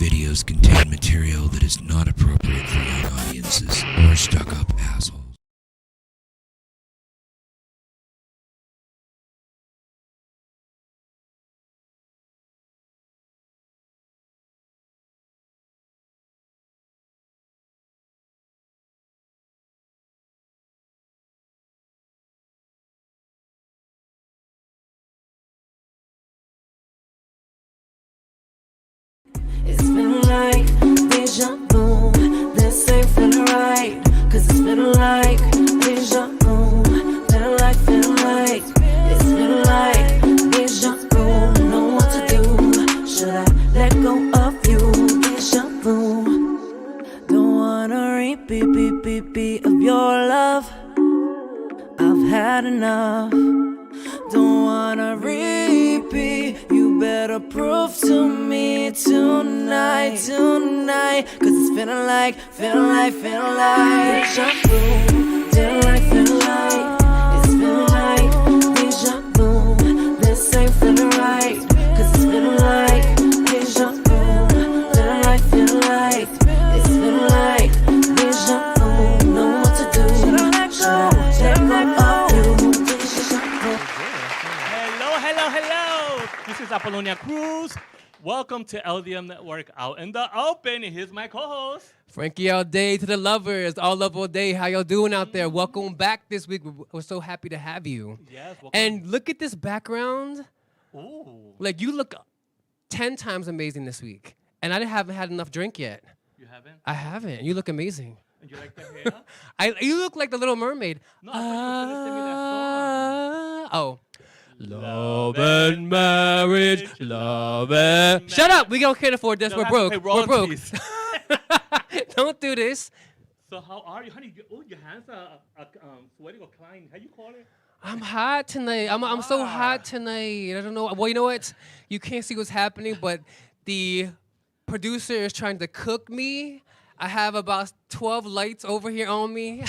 videos contain material that is not appropriate for young audiences or stuck-up assholes. It's been like deja vu. This ain't feeling right. Cause it's been like deja vu. Feeling like, it's been like deja vu. Know what to do. Should I let go of you? Deja vu. Don't wanna repeat of your love. I've had enough. Don't wanna repeat. You better prove to me tonight. Cause it's feeling like deja vu. Feeling like it's feeling like deja vu. This ain't feeling right. Cause it's feeling like deja vu. Feeling like it's feeling like deja vu. Know what to do. Should I let go of you? Hello. This is Apollonia Cruz. Welcome to LDM Network Out in the Open. Here's my co-host. Frankie all day to the lovers, all love all day. How y'all doing out there? Welcome back this week. We're so happy to have you. Yes, welcome. And look at this background. Ooh, Like, you look 10 times amazing this week. And I haven't had enough drink yet. you haven't? I haven't. You look amazing. And you like the hair? You look like the Little Mermaid. No, I thought you were gonna sing me that song. Oh. Love and marriage, love and... Shut up! We can't afford this. You'll We're have to broke. pay We're broke. royalties. Don't do this. So how are you, honey? Your hands are sweating or crying. How you call it? I'm hot tonight. I'm so hot tonight. I don't know. Well, you know what? You can't see what's happening, but the producer is trying to cook me. I have about 12 lights over here on me.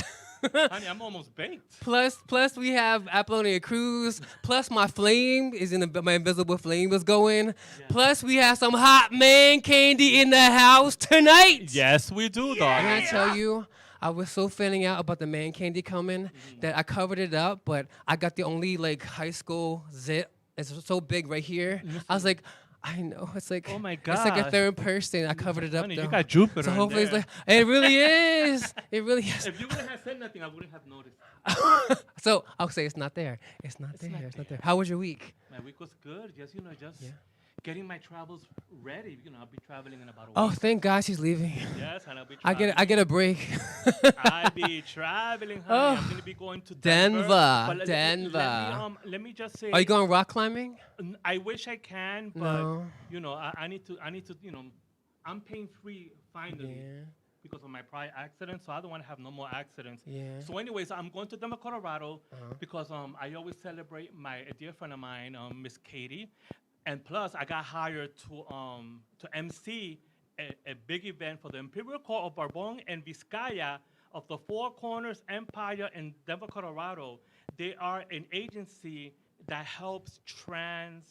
Honey, I'm almost baked. plus we have Apollonia Cruz. Plus my flame is my invisible flame is going. Plus we have some hot man candy in the house tonight. Yes, we do, dog. I'm gonna tell you, I was so fanning out about the man candy coming that I covered it up, but I got the only like high school zip. It's so big right here. I was like, I know. It's like, Oh my it's like a gosh. third person. I covered it up Honey, though. you got Jupiter So in hopefully it's there. like, it really is. It really is. If you wouldn't have said nothing, I wouldn't have noticed. So I'll say it's not there. It's not there. It's not there. How was your week? My week was good. Just, just Yeah. getting my travels ready. I'll be traveling in about a Oh, week. thank God she's leaving. Yes, and I'll be I traveling. get a break. I'll be traveling, honey. Oh. I'm going to be going to Denver, But Denver. Let me just say. Are you going rock climbing? I wish I can, but No. I need to. I'm pain free finally Yeah. because of my prior accident, so I don't want to have no more accidents. Yeah. So, anyways, I'm going to Denver, Colorado, because I always celebrate a dear friend of mine, Miss Katie, and plus I got hired to MC a big event for the Imperial Court of Bourbon and Vizcaya of the Four Corners Empire in Denver, Colorado. They are an agency that helps the trans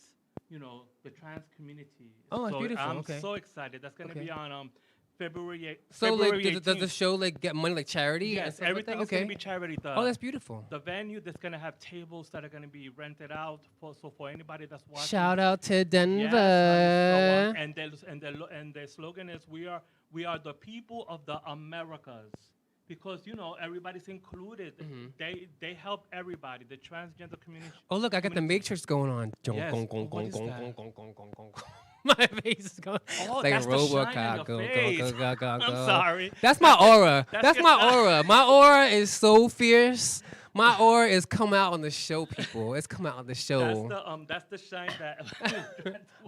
community. Oh, that's so beautiful. I'm Okay. so excited. That's going to Okay. be on February So February like, does the 18th. show like get money like charity? and Yes, stuff like everything that? is going to be charity. Oh, that's beautiful. The venue that's going to have tables that are going to be rented out for anybody that's watching. Shout out to Denver. Yes, and the slogan is we are the people of the Americas, because everybody's incled. They help everybody, the transgender community. Oh, look, I got the Matrix going on. Yes. What is that? My face is going Oh, like that's a the robot. shine on your face. I'm sorry. That's my aura. That's That's your my shine. aura. My aura is so fierce. My aura is come out on the show, people. It's come out on the show. That's the shine that.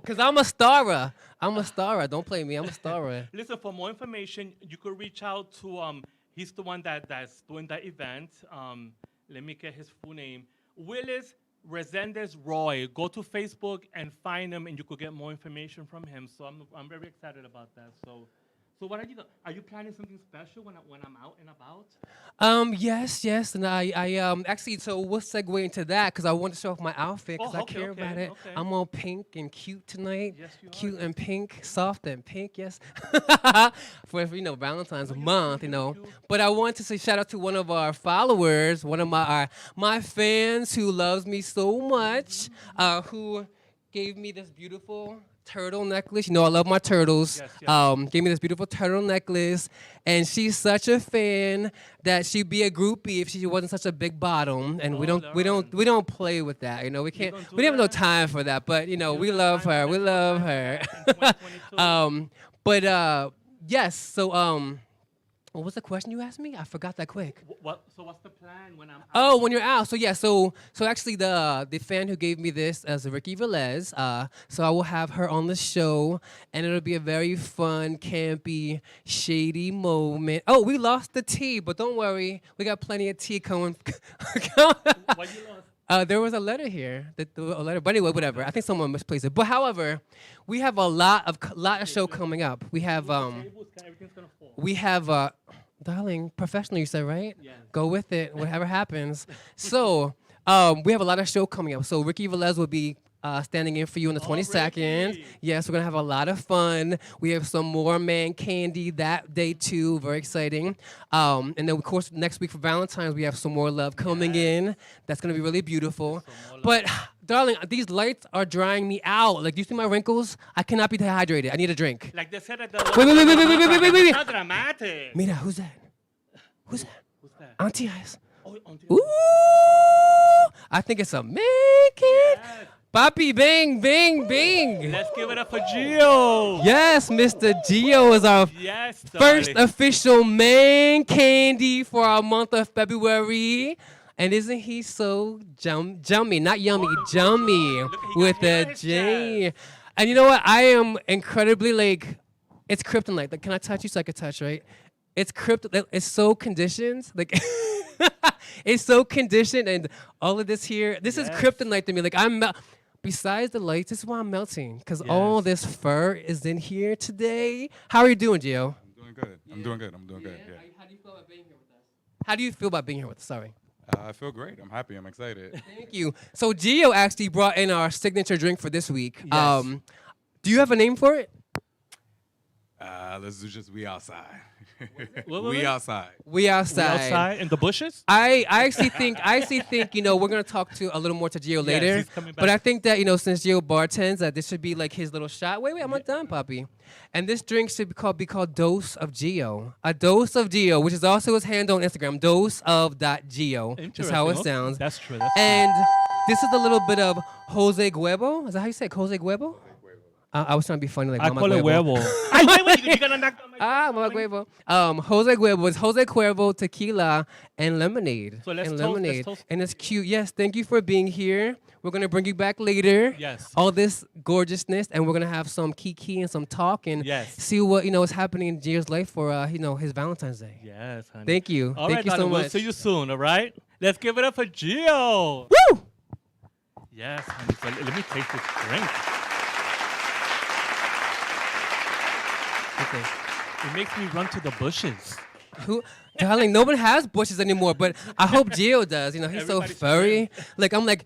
Cause I'm a starrer. I'm a starrer. Don't play me. I'm a starrer. Listen, for more information, you could reach out to he's the one that's doing the event. Let me get his full name. Willis Resendez Roy. Go to Facebook and find him, and you could get more information from him. So I'm very excited about that. So what are you planning something special when I'm out and about? Yes, and I actually, so we'll segue into that because I want to show off my outfit because Oh, I okay, care okay, about it. okay. I'm all pink and cute tonight. Yes, you are, Cute yes. and pink, soft and pink, yes. For Valentine's month, But I want to say shout out to one of our followers, one of my fans who loves me so much, who gave me this beautiful turtle necklace. I love my turtles. Yes, yes. Gave me this beautiful turtle necklace, and she's such a fan that she'd be a groupie if she wasn't such a big bottom. And we don't play with that. We can't. don't do We don't have no that? time for that. But we don't love time her. for We that, love no her. time for that in 2022. But yes. So what was the question you asked me? I forgot that quick. So what's the plan when I'm out? Oh, when you're out. So yeah, so actually the fan who gave me this is Ricky Velez. So I will have her on the show, and it'll be a very fun, campy, shady moment. Oh, we lost the tea, but don't worry, we got plenty of tea coming. What you lost? There was a letter here. A letter, but anyway, whatever. I think someone misplaced it. But however, we have a lot of show coming up. We have Tables, everything's gonna fall. we have darling, professional, you said, right? Yes. Go with it, whatever happens. So, we have a lot of show coming up. So Ricky Velez will be standing in for you on the 22nd. Ricky. Yes, we're gonna have a lot of fun. We have some more man candy that day too. Very exciting. And then of course next week for Valentine's we have some more love coming in. That's gonna be really beautiful. But darling, these lights are drying me out. Like, do you see my wrinkles? I cannot be dehydrated. I need a drink. Like they said at the. Wait. How dramatic. Mira, who's that? Who's that? Who's that? Auntie Eyes. Oh, on Ooh, I think it's a man kid. Yes. Papi, bang, bang, bang. Let's give it up for Gio. Yes, Mr. Gio is our Yes. first darling. official man candy for our month of February. And isn't he so jummy? Not yummy, jummy Look, he with got hair a in his J. chest. And you know what? I am incredibly it's kryptonite. Like, can I touch you so I can touch, right? It's it's so conditioned. Like, it's so conditioned, and all of this here, this is Yes. kryptonite to me. Like, besides the lights, this is why I'm melting, because all Yes. this fur is in here today. How are you doing, Gio? I'm doing good. I'm doing good. I'm doing good. Yeah. How do you feel about being here with us? How do you feel about being here with us? Sorry. I feel great. I'm happy. I'm excited. Thank you. So Gio actually brought in our signature drink for this week. Yes. Do you have a name for it? Let's do just we outside. What, we what? outside. We outside. Outside in the bushes. I actually think we're gonna talk to a little more to Gio later. he's coming But back. I think that since Gio bartends, that this should be like his little shot. Wait, I'm not done, Poppy. And this drink should be called Dose of Gio. A Dose of Gio, which is also his handle on Instagram, dose of .gio. Just how it Interesting. Okay. sounds. That's true. That's And this is a little bit of Jose Guebo. Is that how you say it? Jose Guebo? I was trying to be funny, like I Mama call it Guebo. huevo. wait, you're gonna knock on my Mama Guebo. Jose Guebo is Jose Cuervo tequila and lemonade. So let's and toast- let's lemonade. toast. And it's cute. Yes, thank you for being here. We're gonna bring you back later. Yes. All this gorgeousness, and we're gonna have some kiki and some talk and Yes. see what is happening in Gio's life for his Valentine's Day. Yes, honey. Thank you. All Thank right, you so darling, much. We'll see you soon. All right. Let's give it up for Gio. Woo! Yes, honey. So let me taste this drink. Okay. It makes me run to the bushes. Darling, no one has bushes anymore, but I hope Gio does. He's so Everybody should furry. Like, I'm like,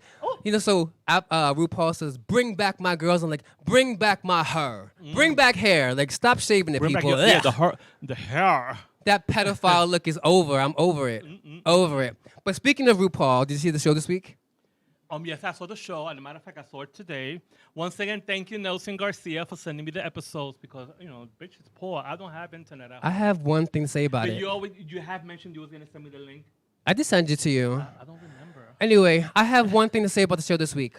so RuPaul says, bring back my girls. I'm like, bring back my hair. Bring back hair. Like, stop shaving it, Bring back people. your, yeah, Ugh. the hair. That pedophile look is over. I'm over it. Over it. But speaking of RuPaul, did you see the show this week? Yes, I saw the show. And as a matter of fact, I saw it today. Once again, thank you, Nelson Garcia, for sending me the episodes because, bitch is poor. I don't have internet at I home. have one thing to say about But it. you have mentioned you was going to send me the link. I did send it to you. I don't remember. Anyway, I have one thing to say about the show this week.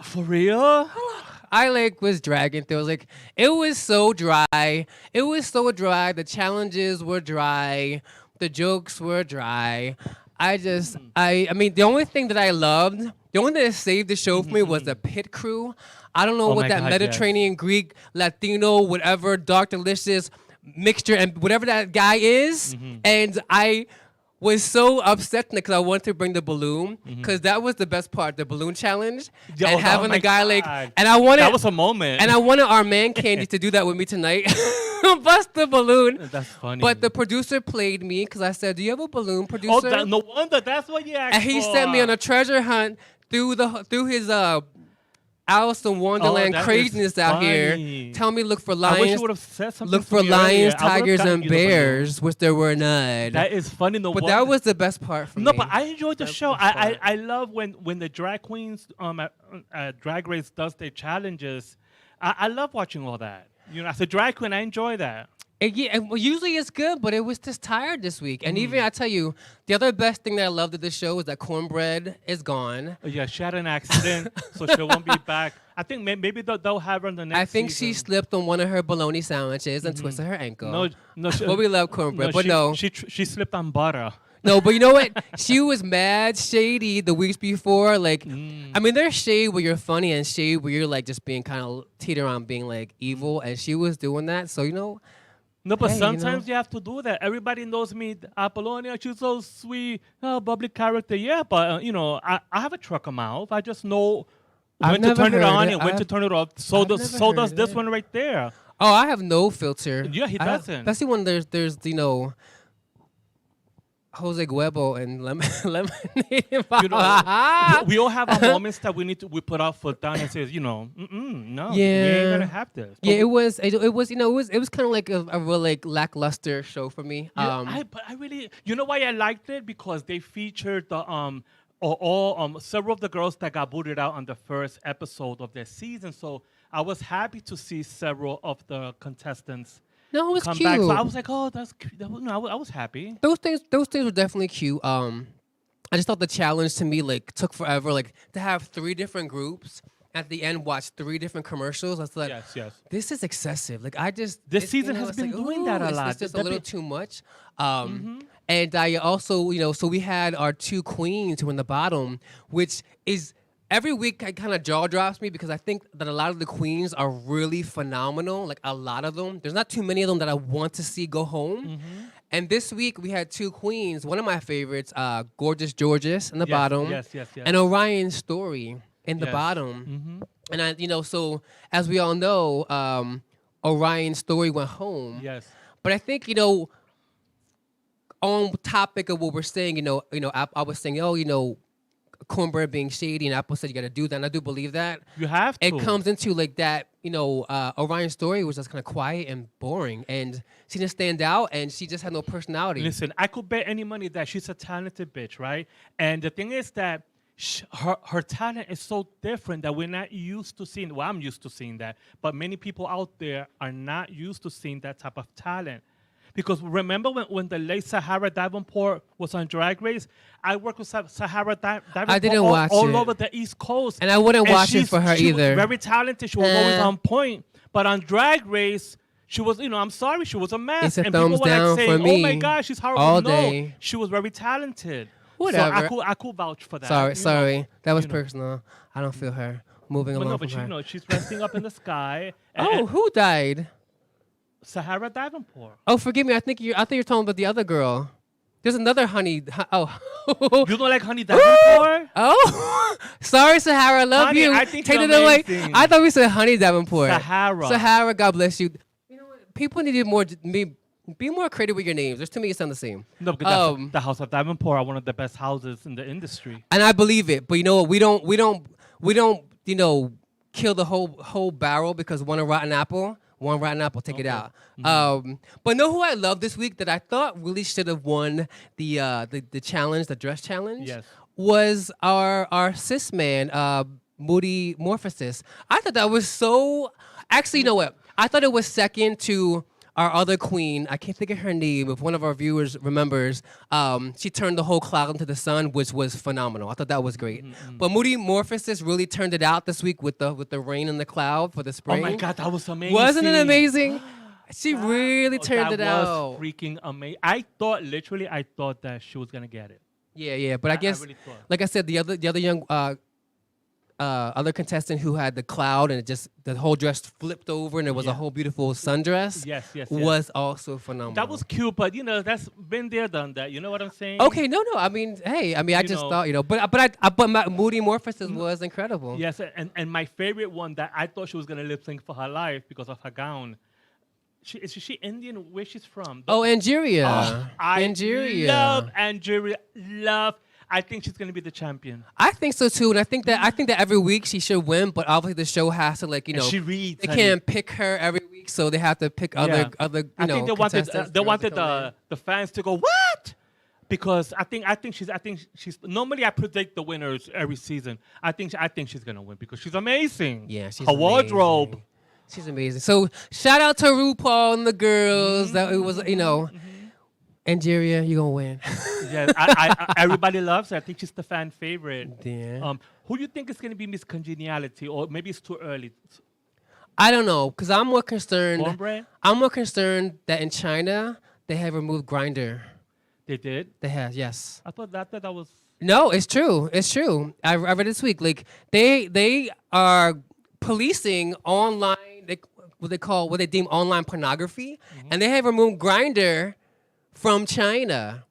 For real? I was dragging through. It was so dry. It was so dry. The challenges were dry. The jokes were dry. I mean, the only thing that I loved, the only thing that saved the show for me was the pit crew. I don't know Oh what my that God, Mediterranean, Greek, Latino, whatever, dark delicious mixture and whatever that guy is. And was so upset because I wanted to bring the balloon because that was the best part, the balloon challenge, Yo, and oh having my the guy God. and I wanted, That was a moment. and I wanted our man Candy to do that with me tonight, bust the balloon. That's funny. But the producer played me because I said, "Do you have a balloon, producer?" oh, no wonder. That's what you asked and he for. sent me on a treasure hunt through his Alice in Wonderland that is craziness out here. funny. Tell me, look for I wish you lions. would have said something. Look to for me lions, earlier. I would've tigers, gotten and you the balloon. bears, which there were none. That is funny. No But wonder. that was the best part for No, me. but I enjoyed the show. was fun. I love when the drag queens at Drag Race does their challenges. I love watching all that. You know, as a drag queen, I enjoy that. Well, usually it's good, but it was just tired this week. And Mm. even I tell you, the other best thing that I loved of this show is that Cornbread is gone. Yeah, she had an accident, so she won't be back. I think maybe they'll have her in the next. I think she season. slipped on one of her bologna sandwiches and twisted her ankle. No. She, Well, we love cornbread, but she, no. she slipped on butter. No, but you know what? She was mad shady the weeks before. Like, I mean, there's shade where you're funny and shade where you're like just being kind of teeter on being like evil, and she was doing that. So you know, No, but Hey, you know. sometimes you have to do that. Everybody knows me, Apollonia. She's so sweet, bubbly character. Yeah, but you know, I have a trucker mouth. I just know I've when to never turn it heard on it. and when to I've- turn it off. So I've does never does heard this it. one right there. oh, I have no filter. Yeah, he doesn't. Especially when there's you know. Jose Guebo and lemonade. You know, we all have our moments that we put our foot down and says, you know, no, we Yeah. ain't gonna have this. Yeah, But it was you know it was kind of like a real like lackluster show for me. but I really, you know why I liked it? Because they featured the several of the girls that got booted out on the first episode of their season. So I was happy to see several of the contestants No, it was come cute. back. So I was like, oh, that's cute. I was happy. Those things were definitely cute. I just thought the challenge to me like took forever. Like to have 3 different groups at the end watch 3 different commercials. I was like, Yes. this is excessive. Like I just This it- season you know, has it's been doing that a it's- lot. It's just a That little be- too much. And I also so we had our 2 queens who were in the bottom, which is. Every week, it kind of jaw drops me because I think that a lot of the queens are really phenomenal. Like a lot of them. There's not too many of them that I want to see go home. And this week we had 2 queens. One of my favorites, Gorgeous Georges in the Yes, bottom, yes. and Orion Story in the Yes. bottom. And I, so as we all know, Orion Story went home. Yes. But I think on topic of what we're saying, I was saying, Cornbread being shady, and Apple said you got to do that, and I do believe that. You have to. It comes into like that, Orion's story was just kind of quiet and boring, and she didn't stand out, and she just had no personality. Listen, I could bet any money that she's a talented bitch, right? And the thing is that her talent is so different that we're not used to seeing. Well, I'm used to seeing that, but many people out there are not used to seeing that type of talent. Because remember when the late Sahara Davenport was on Drag Race? I worked with Sahara Davenport I didn't watch all it. over the East Coast. And I wouldn't watch it for her she either. was very talented. She was always Eh. on point. But on Drag Race, she was, I'm sorry, she was a mess. It's a and thumbs people were down like saying, for me oh my gosh, she's horrible. all No, day. she was very talented. Whatever. So I could vouch for that. Sorry, that was you know. personal. I don't feel her. Moving But along no, from but her. she's resting up in the sky. Oh, who died? Sahara Davenport. Oh, forgive me. I think you're talking about the other girl. There's another oh. You don't like Honey Davenport? Oh, sorry, Sahara. Love Honey, you. I think Take you're it away. amazing. I thought we said Honey Davenport. Sahara. Sahara. God bless you. You know what? People need to be more creative with your names. There's too many that sound the same. No, because the House of Davenport are one of the best houses in the industry. And I believe it. But you know what? We don't. Kill the whole barrel because one rotten apple. Take it out. But know who I love this week that I thought really should have won the challenge, the dress challenge? Yes. Was our cis man, Moody Morphosis. I thought that was so. Actually, you know what? I thought it was second to our other queen. I can't think of her name. If one of our viewers remembers, she turned the whole cloud into the sun, which was phenomenal. I thought that was great. But Moody Morphosis really turned it out this week with the rain and the cloud for the Oh spring. my God, that was amazing. Wasn't it amazing? She really turned it That out. was freaking amazing. I thought that she was gonna get it. Yeah. But I guess, really thought. like I said, the other young other contestant who had the cloud and it just the whole dress flipped over and it was a Yeah. whole beautiful sundress. Yes. Was also phenomenal. That was cute, but that's been there, done that. You know what I'm saying? okay. No. I mean, hey. I mean, I You just know. thought but my Moody Morphosis was incredible. Yes, and my favorite one that I thought she was gonna lip sync for her life because of her gown. Is she Indian? Where she's from? Oh, Angeria. I Angeria. love Angeria. I think she's gonna be the champion. I think so too, and I think that every week she should win, but obviously the show has to And she reads. they honey. can't pick her every week, so they have to pick Yeah. other I think they wanted contestants, they girls wanted to come in. the fans to go what? Because I think she's normally I predict the winners every season. I think she's gonna win because she's amazing. Yeah, she's her wardrobe. amazing. She's amazing. So shout out to RuPaul and the girls. That it was Angeria, you gonna win. Yeah, I everybody loves her. I think she's the fan favorite. Yeah. Who do you think is gonna be Miss Congeniality, or maybe it's too early? I don't know, cause I'm more concerned. Cornbread? I'm more concerned that in China they have removed Grinder. They did. They have, yes. I thought that was. No, it's true. It's true. I read it this week. Like they are policing online. What they deem online pornography, and they have removed Grinder from China.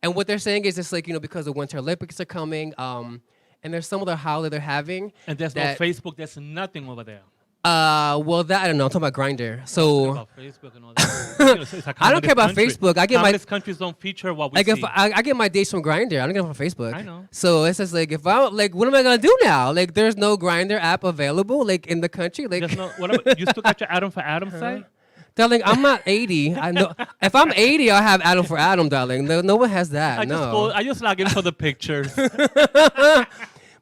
And what they're saying is it's like because the Winter Olympics are coming, and there's some other holiday they're having. And there's that- no Facebook. There's nothing over there. Well, that I don't know. I'm talking about Grinder. So About Facebook and all that. It's a I don't care about communist Facebook. I get my communist countries don't feature what we like if see. I get my dates from Grinder. I don't get them from Facebook. I know. So it's just like if I like, what am I gonna do now? Like, there's no Grinder app available like in the country. Like, There's no. What about, you still got your Adam for Adam site? darling, I'm not 80. I know if I'm 80, I'll have Adam for Adam, darling. No one has that. I just log in for the pictures.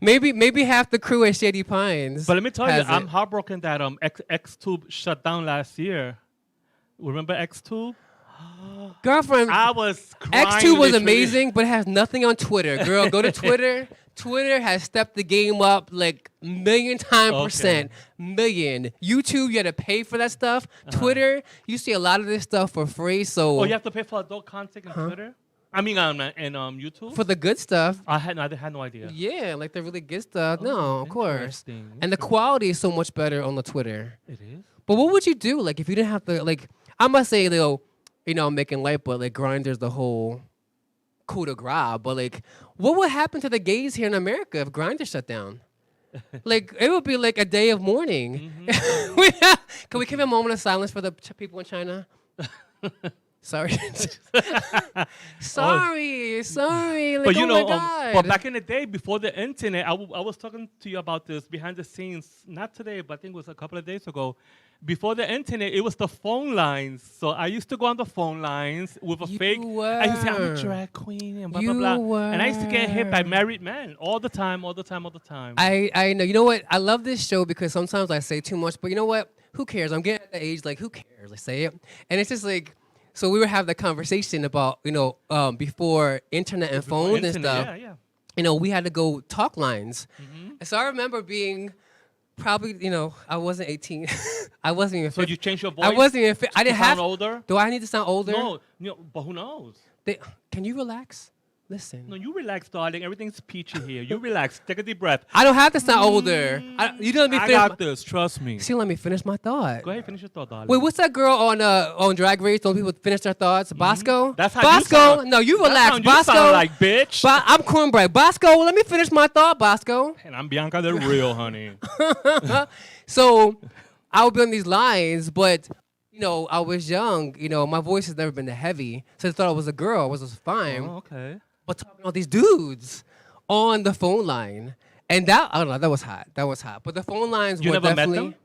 Maybe half the crew at Shady Pines. But let me tell you, has I'm it. heartbroken that XTube shut down last year. Remember XTube? Girlfriend. I was crying. X2 was literally. amazing, but it has nothing on Twitter. Girl, go to Twitter. Twitter has stepped the game up like million percent. Million. YouTube, you had to pay for that stuff. Twitter, you see a lot of this stuff for free. So Oh, you have to pay for adult content on Twitter? I mean, and YouTube? for the good stuff, I had no idea. yeah, like the really good stuff. No, of course. interesting, And the quality is so much better on the Twitter. It is? But what would you do, like, if you didn't have to, like, I must say, I'm making light, but like Grindr's the whole coup de grace. But like, what would happen to the gays here in America if Grindr shut down? Like, it would be like a day of mourning. Can we give a moment of silence for the people in China? Sorry. sorry. Like, But you oh know, my God. but back in the day, before the internet, I was talking to you about this behind the scenes, not today, but I think it was a couple of days ago. Before the internet, it was the phone lines. So I used to go on the phone lines with a You fake. I used to say, I'm a were. drag queen and blah, You blah, blah. And I used to get hit by were. married men all the time. I know. You know what? I love this show because sometimes I say too much, but you know what? Who cares? I'm getting at the age, like, who cares? I say it. And it's just like, so we were having the conversation about, before internet and phones and stuff. Yeah. We had to go talk lines. And so I remember being probably, I wasn't 18. I wasn't even So 50. you changed your voice? I wasn't even I didn't to have sound older? Do I need to sound older? No, but who knows? Can you relax? Listen. No, you relax, darling. Everything's peachy here. You relax. Take a deep breath. I don't have to sound older. You don't let me I finish. got this. Trust me. See, let me finish my thought. Go ahead, finish your thought, darling. Wait, what's that girl on Drag Race? Don't people finish their thoughts? Bosco? That's how Bosco? you sound. No, you That's relax. how you Bosco. sound like, bitch. I'm cornbread. Bosco, let me finish my thought, Bosco. And I'm Bianca the real, honey. So I would be on these lines, but I was young. My voice has never been that heavy, so I thought I was a girl. I was fine. Oh, okay. But talking about these dudes on the phone line, and that I don't know, that was hot. That was hot. But the phone lines You were never met definitely. them?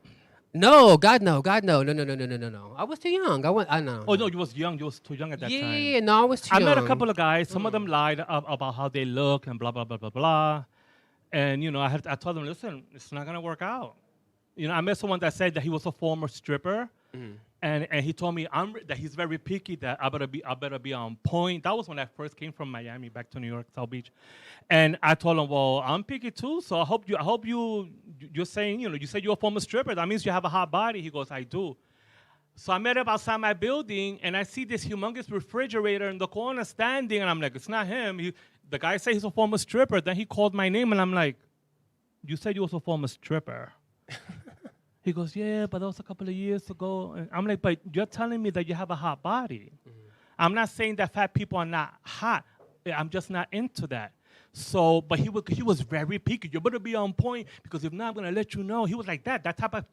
No, God no, no. I was too young. I know. Oh, no, you was young. You was too young at that yeah, time. yeah, no, I was too I young. met a couple of guys. Some of them lied about how they look and blah, blah, blah, blah, blah. And, I told them, listen, it's not going to work out. I met someone that said that he was a former stripper. And he told me that he's very picky, that I better be on point. That was when I first came from Miami back to New York, South Beach. And I told him, well, I'm picky too, so I hope you're saying, you said you're a former stripper. That means you have a hot body. He goes, I do. So I met him outside my building, and I see this humongous refrigerator in the corner standing, and I'm like, it's not him. The guy said he's a former stripper. Then he called my name, and I'm like, you said you was a former stripper. He goes, yeah, but that was a couple of years ago. And I'm like, but you're telling me that you have a hot body. I'm not saying that fat people are not hot. I'm just not into that. So, but he was very picky. You better be on point because if not, I'm gonna let you know. He was like that type of.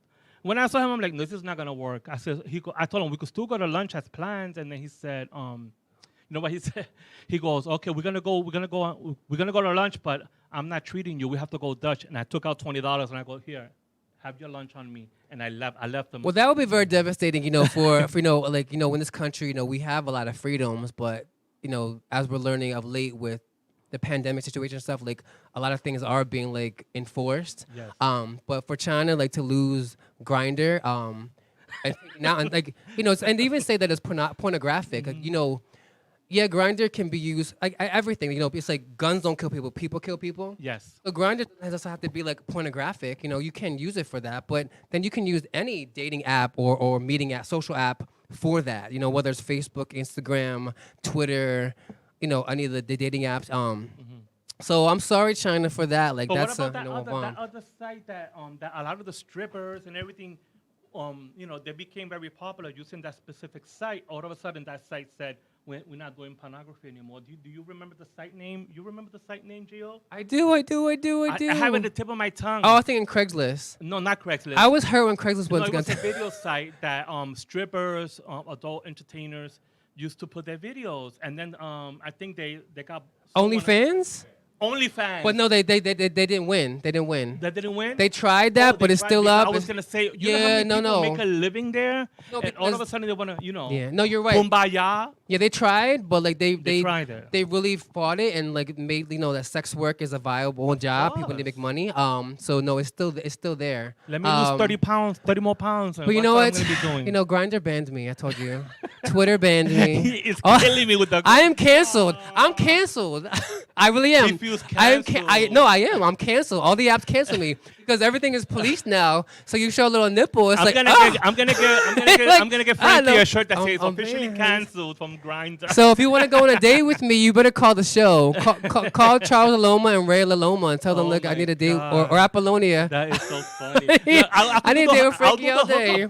When I saw him, I'm like, no, this is not gonna work. I told him we could still go to lunch as plans, and then he said, you know what he said? He goes, okay, we're gonna go to lunch, but I'm not treating you. We have to go Dutch. And I took out $20 and I go, here, have your lunch on me. And I left them. Well, that would be very devastating, you know, for like, you know, in this country, you know, we have a lot of freedoms, but, you know, as we're learning of late with the pandemic situation and stuff, like a lot of things are being like enforced. Yes. But for China, like to lose Grinder, and now and like, you know, and even say that it's pornographic, like, you know, yeah, Grinder can be used like everything. You know, it's like guns don't kill people; people kill people. Yes. So Grindr doesn't have to be like pornographic. You know, you can use it for that, but then you can use any dating app or meeting app, social app for that. You know, whether it's Facebook, Instagram, Twitter, you know, any of the dating apps. So I'm sorry, China, for that. Like But that's what about you know, that other site that a lot of the strippers and everything, you know, they became very popular using that specific site. All of a sudden, that site said, we're not doing pornography anymore. Do you remember the site name? You remember the site name, Gio? I do. I have it at the tip of my tongue. Oh, I was thinking Craigslist. No, not Craigslist. I was hurt when Craigslist No, was it was a going to. video site that strippers, adult entertainers used to put their videos. And then I think they got... OnlyFans? OnlyFans. But no, they didn't win. They didn't win. That didn't win? They tried that, Oh, but they it's tried still because up. I was It's- going to say, you Yeah, know how many no, people no. make a living there? No, And all of a because- sudden they want to, you know, Yeah, no, you're right. kumbaya. Yeah, they tried, but like they tried it. they really fought it and like made you know that sex work is a viable job. People need to make course. money. So no, it's still there. Let me lose 30 more pounds. And But you watch know what what? I'm gonna be doing. You know, Grinder banned me. I told you. Twitter banned he me. is Oh, killing me with the. I am canceled. I'm canceled. I really am. He feels I am. canceled. No, I am. I'm canceled. All the apps cancel me because everything is policed now. So you show a little nipple, it's I'm like gonna ah! get, I'm gonna get Like, I Frankie know. a shirt that says I'm officially banned. canceled from Grindr. So if you want to go on a date with me, you better call the show. Call Charles Aloma and Ray LaLoma and tell them, Oh look, I my need a date, God. or Apollonia. That is so funny. I need to date with Frankie all day.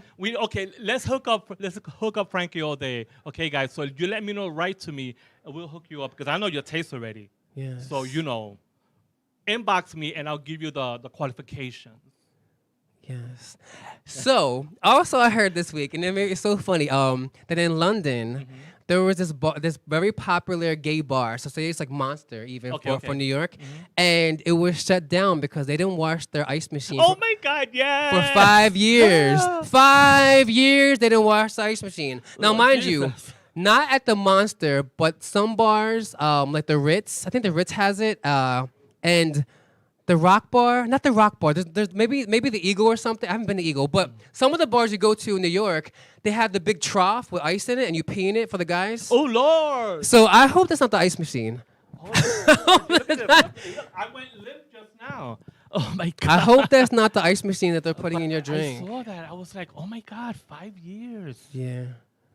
Let's hook up Frankie all day. Okay, guys. So you let me know, write to me, and we'll hook you up because I know your taste already. Yes. So you know, inbox me and I'll give you the qualifications. Yes. So also I heard this week, and it's so funny. That in London. There was this very popular gay bar. So say it's like Monster, even Okay, for New York, and it was shut down because they didn't wash their ice machine. Oh my God! Yeah. For 5 years. 5 years they didn't wash the ice machine. Now, Lord mind you, Jesus. not at the Monster, but some bars, like the Ritz. I think the Ritz has it, and the Rock Bar. Not the Rock Bar. There's maybe the Eagle or something. I haven't been to Eagle, but some of the bars you go to in New York, they have the big trough with ice in it, and you pee in it for the guys. Oh Lord! So I hope that's not the ice machine. Look at it. Look, I went limp just now. Oh my God! I hope that's not the ice machine that they're putting in your I drink. saw that. I was like, oh my God! 5 years. Yeah.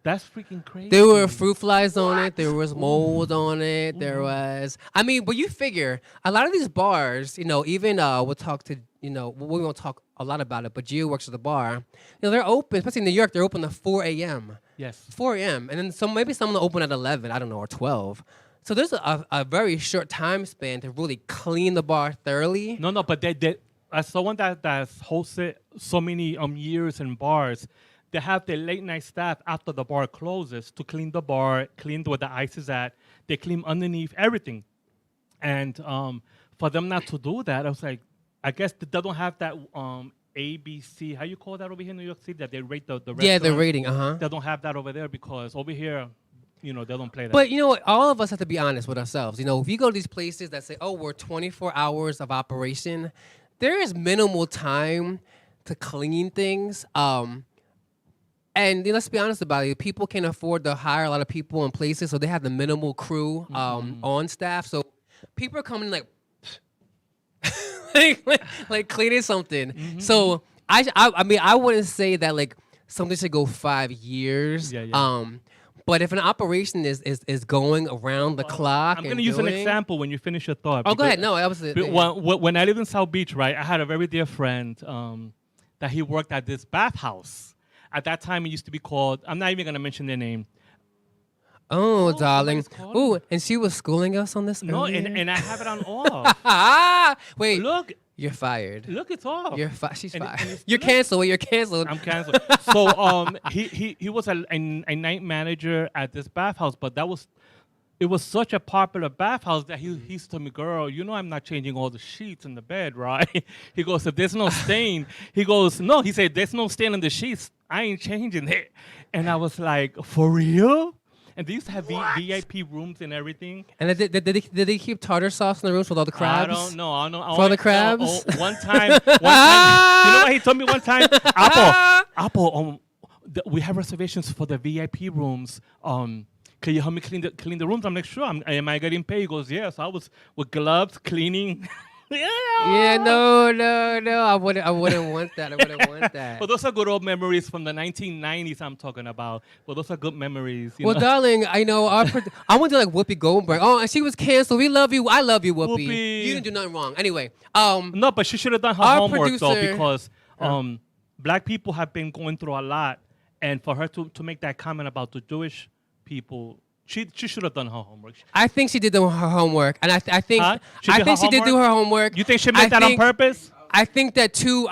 That's freaking crazy. There were fruit flies on it. There was mold on it. There was. I mean, but you figure a lot of these bars, you know, even we'll talk to, you know, we won't talk a lot about it, but Gio works at the bar. You know, they're open, especially in New York. They're open at 4 a.m. Yes. 4 a.m. And then maybe some of them open at 11. I don't know, or 12. So there's a very short time span to really clean the bar thoroughly. No, but they as someone that's hosted so many years in bars, they have their late night staff after the bar closes to clean the bar, clean where the ice is at. They clean underneath everything. And for them not to do that, I was like, I guess they don't have that ABC. How you call that over here in New York City? That they rate the Yeah, the restaurants? rating. They don't have that over there because over here, you know, they don't play that. But you know what? All of us have to be honest with ourselves. You know, if you go to these places that say, "Oh, we're 24 hours of operation," there is minimal time to clean things. And let's be honest about it. People can afford to hire a lot of people in places, so they have the minimal crew on staff. So people are coming like, like cleaning something. So I mean, I wouldn't say that like something should go 5 years. Yeah. But if an operation is going around the clock, I'm and gonna use an doing- example when you finish your thought. Oh, go because- ahead. No, that was it. When I lived in South Beach, right, I had a very dear friend that he worked at this bathhouse. At that time, it used to be called, I'm not even going to mention their name. Oh, darling. somebody's calling. Ooh, and she was schooling us on this No, earlier? and I have it on off. Ah, wait. Look, You're fired. it's off. She's And- fired. and it's You're good. canceled. You're canceled. I'm canceled. So he was a night manager at this bathhouse, but it was such a popular bathhouse that he used to tell me, girl, you know I'm not changing all the sheets in the bed, right? He goes, if there's no stain, he goes, no, he said, there's no stain on the sheets. I ain't changing it. And I was like, for real? And they used to have VIP rooms and everything. And did they keep tartar sauce in the rooms with all the crabs? I don't know. For all the crabs? One time, you know what he told me one time? Apple, we have reservations for the VIP rooms. Can you help me clean the rooms? I'm like, sure. Am I getting paid? He goes, yes. I was with gloves cleaning. Yeah, no. I wouldn't want that. I wouldn't want that. Well, those are good old memories from the 1990s I'm talking about. Well, those are good memories. You Well, know? darling, I know I went to like Whoopi Goldberg. Oh, and she was canceled. We love you. I love you, Whoopi. Whoopi. You didn't do nothing wrong. Anyway, No, but she should have done her Our homework, though, producer- because black people have been going through a lot. And for her to make that comment about the Jewish people, she should have done her homework. I think she did her homework, and I think Huh? I did think her she did do her homework. You think she made that on purpose? I think that two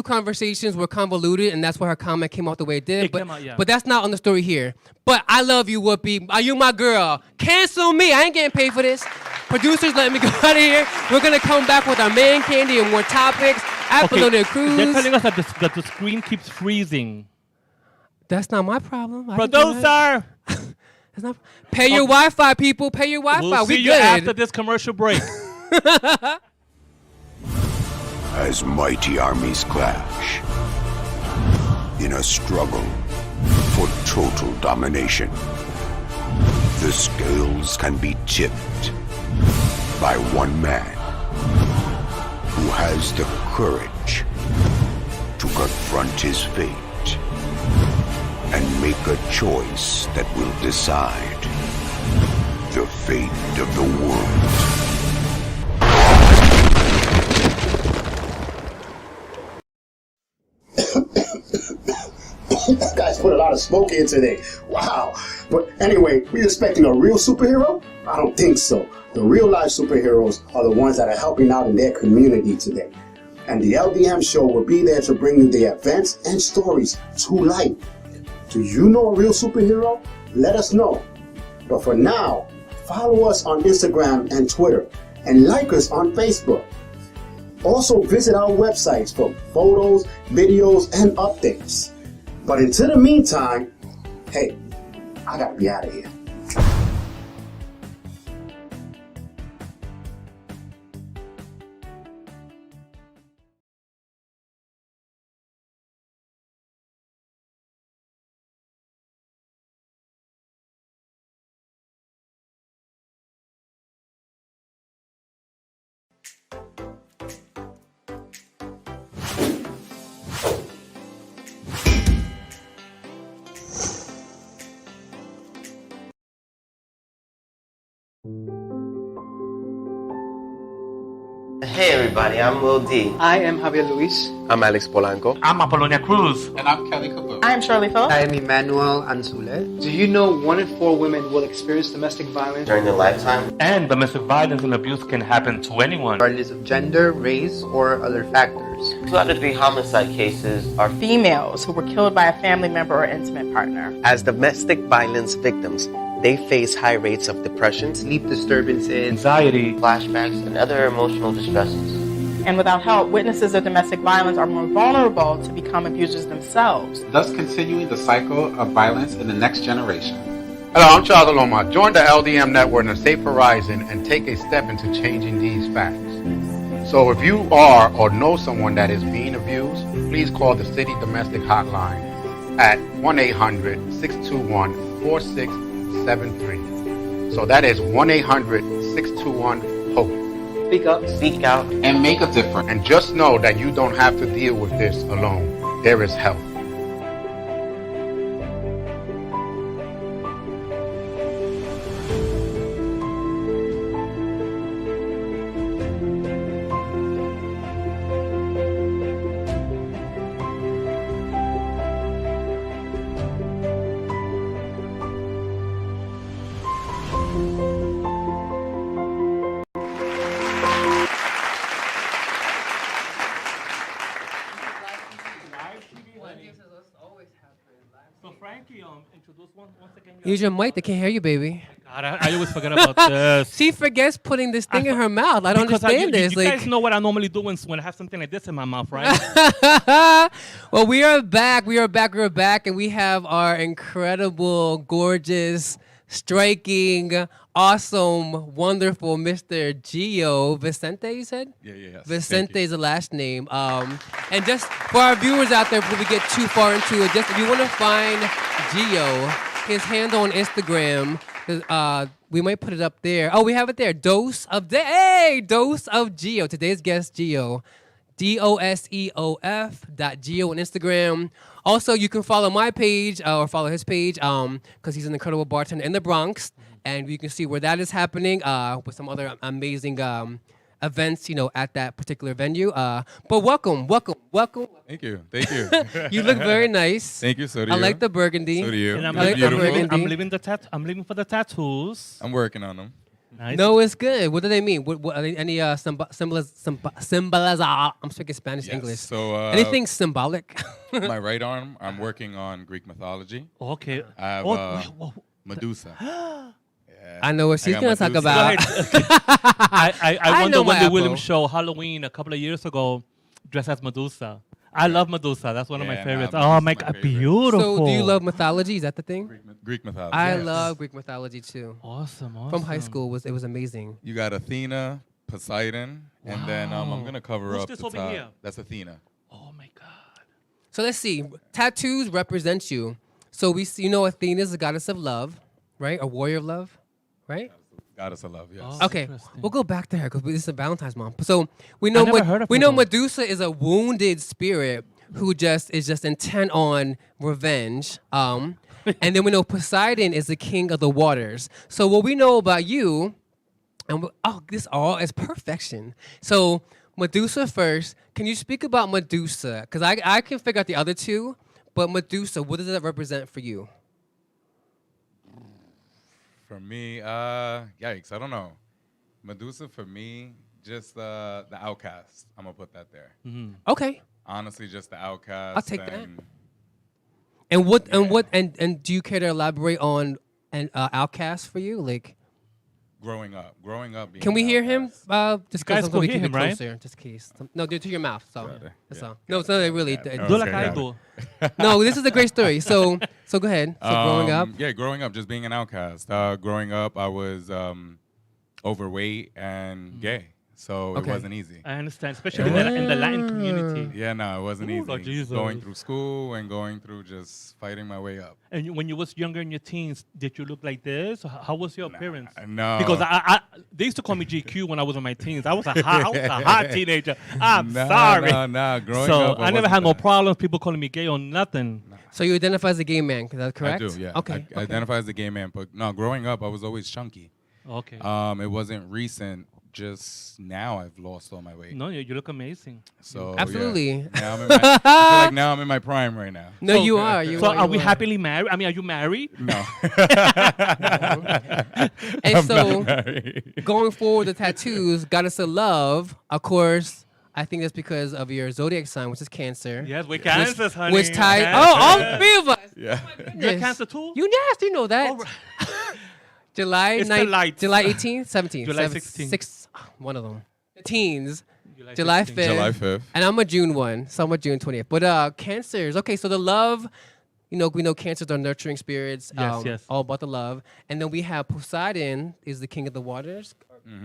conversations were convoluted, and that's why her comment came out the way it did. It but, came out, yeah. but that's not on the story here. But I love you, Whoopi. Are you my girl? Cancel me. I ain't getting paid for this. Producers, let me go out of here. We're gonna come back with our man candy and more topics. Apollonia Cruz. They're telling us that the screen keeps freezing. That's not my problem. I can do that. Producer, That's not, pay your Wi-Fi, people. Pay your Wi-Fi. we'll see We you good. after this commercial break. As mighty armies clash in a struggle for total domination, the scales can be tipped by one man who has the courage to confront his fate and make a choice that will decide the fate of the world. Guys put a lot of smoke in today. Wow. But anyway, we expecting a real superhero? I don't think so. The real life superheroes are the ones that are helping out in their community today. And the LDM show will be there to bring you the events and stories to life. Do you know a real superhero? Let us know. But for now, follow us on Instagram and Twitter and like us on Facebook. Also visit our websites for photos, videos, and updates. But until the meantime, hey, I gotta be out of here. Hey everybody, I'm Lil D. I am Javier Luis. I'm Alex Polanco. I'm Apollonia Cruz. And I'm Kelly Cooper. I am Shirley Phillips. I am Emmanuel Anzule. Do you know 1 in 4 women will experience domestic violence During their lifetime, And domestic violence and abuse can happen to anyone. regardless of gender, race, or other factors? 2 out of 3 homicide cases are Females who were killed by a family member or intimate partner. As domestic violence victims, they face high rates of depression, Sleep disturbances, Anxiety. flashbacks and other emotional distresses. And without help, witnesses of domestic violence are more vulnerable to become abusers themselves. Thus continuing the cycle of violence in the next generation. Hello, I'm Charles Aloma. Join the LDM network and Safe Horizon and take a step into changing these facts. So if you are or know someone that is being abused, please call the City Domestic Hotline at 1-800-621-4673. So that is 1-800-621-HOPE. speak up. Speak out. And make a difference. And just know that you don't have to deal with this alone. There is help. So Frankie, introduce once again. Use your mic. They can't hear you, baby. God, I always forget about this. She forgets putting this thing in her mouth. I don't Because understand you this. guys know what I normally do when I have something like this in my mouth, right? Well, we are back. We are back, and we have our incredible, gorgeous, striking, awesome, wonderful Mr. Gio Vicente. You said? Yeah. Vicente is the last name. And just for our viewers out there, before we get too far into it, just if you want to find Gio, his handle on Instagram, we might put it up there. Oh, we have it there. Dose of Gio. Today's guest, Gio. DOSEOF.Gio on Instagram. Also, you can follow my page or follow his page because he's an incredible bartender in the Bronx. And you can see where that is happening with some other amazing events, at that particular venue. But welcome. Thank you. You look very nice. Thank you. So do I you. like the burgundy. So do you. And I'm, I like the burgundy. I'm leaving for the tattoos. I'm working on them. Nice. No, it's good. What do they mean? What are they, any symbolism? I'm speaking Spanish, Yes. English. So Anything symbolic? my right arm, I'm working on Greek mythology. Okay. I have wait. Medusa. I know what she's got going to talk Medusa. about. I won know the my Wendy apple. Williams show Halloween a couple of years ago, dressed as Medusa. I love Medusa. That's one of my Yeah, favorites. Medusa's Oh my my God, favorite. beautiful. So, do you love mythology? Is that the thing? Greek mythology. I yes. love Greek mythology too. Awesome. From high school, it was amazing. You got Athena, Poseidon, and then I'm gonna cover Who's up this the over top. here? That's Athena. Oh my God. So let's see. Tattoos represent you. So we see, Athena is the goddess of love, right? A warrior of love, right? Goddess of love. Yes. Oh. Okay, Interesting. we'll go back to her because this is a Valentine's month. So we know never heard of we her, know though. Medusa is a wounded spirit who is just intent on revenge. And then we know Poseidon is the king of the waters. So what we know about you, this all is perfection. So Medusa first. Can you speak about Medusa? Because I can figure out the other two, but Medusa, what does that represent for you? For me, yikes, I don't know. Medusa for me, just the outcast. I'm gonna put that there. Okay. Honestly, just the outcast. I'll take that. and And do you care to elaborate on an outcast for you? Like, growing up being can we an hear him? outcast. Just guys because could we hear keep him, it right? closer, just in case. No, do it to your mouth. So that's yeah. all. No, it's not really. Yeah, Do like okay, I got do. No, this is a great story. So go ahead. So growing up. Yeah, growing up, just being an outcast. Growing up, I was overweight and gay, so Okay. it wasn't easy. I understand, especially in the Latin community. Yeah, no, it wasn't Ooh, Lord easy. Jesus. Going through school and going through just fighting my way up. And when you was younger in your teens, did you look like this? How was your appearance? No. Because they used to call me GQ when I was in my teens. I was a hot teenager. I'm sorry. No. Growing So up, I never wasn't had no that. problems. People calling me gay or nothing. So you identify as a gay man, is that correct? I do, yeah. Okay. I identify as a gay man, but no, growing up, I was always chunky. Okay. It wasn't recent. Just now, I've lost all my weight. No, you look amazing. So Absolutely. Yeah. Now I'm in my, I feel like now I'm in my prime right now. No, you are. You So are, are you we are. happily married? I mean, are you married? No. And I'm so not married. going forward, the tattoos, goddess of love, of course. I think that's because of your zodiac sign, which is Cancer. Yes, we're Cancers, honey. Which ties. Cancer. Oh, all three of us. Yeah. You're Cancer too? You nasty, you know that. July It's the 9th, lights. July 18th, 17th, July 16th. 16th. One of them. The teens. July July 16th. 5th. July 5th. And I'm a June one, so I'm a June 20th. But Cancers. Okay, so the love, we know Cancers are nurturing spirits. Yes. All about the love. And then we have Poseidon is the king of the waters,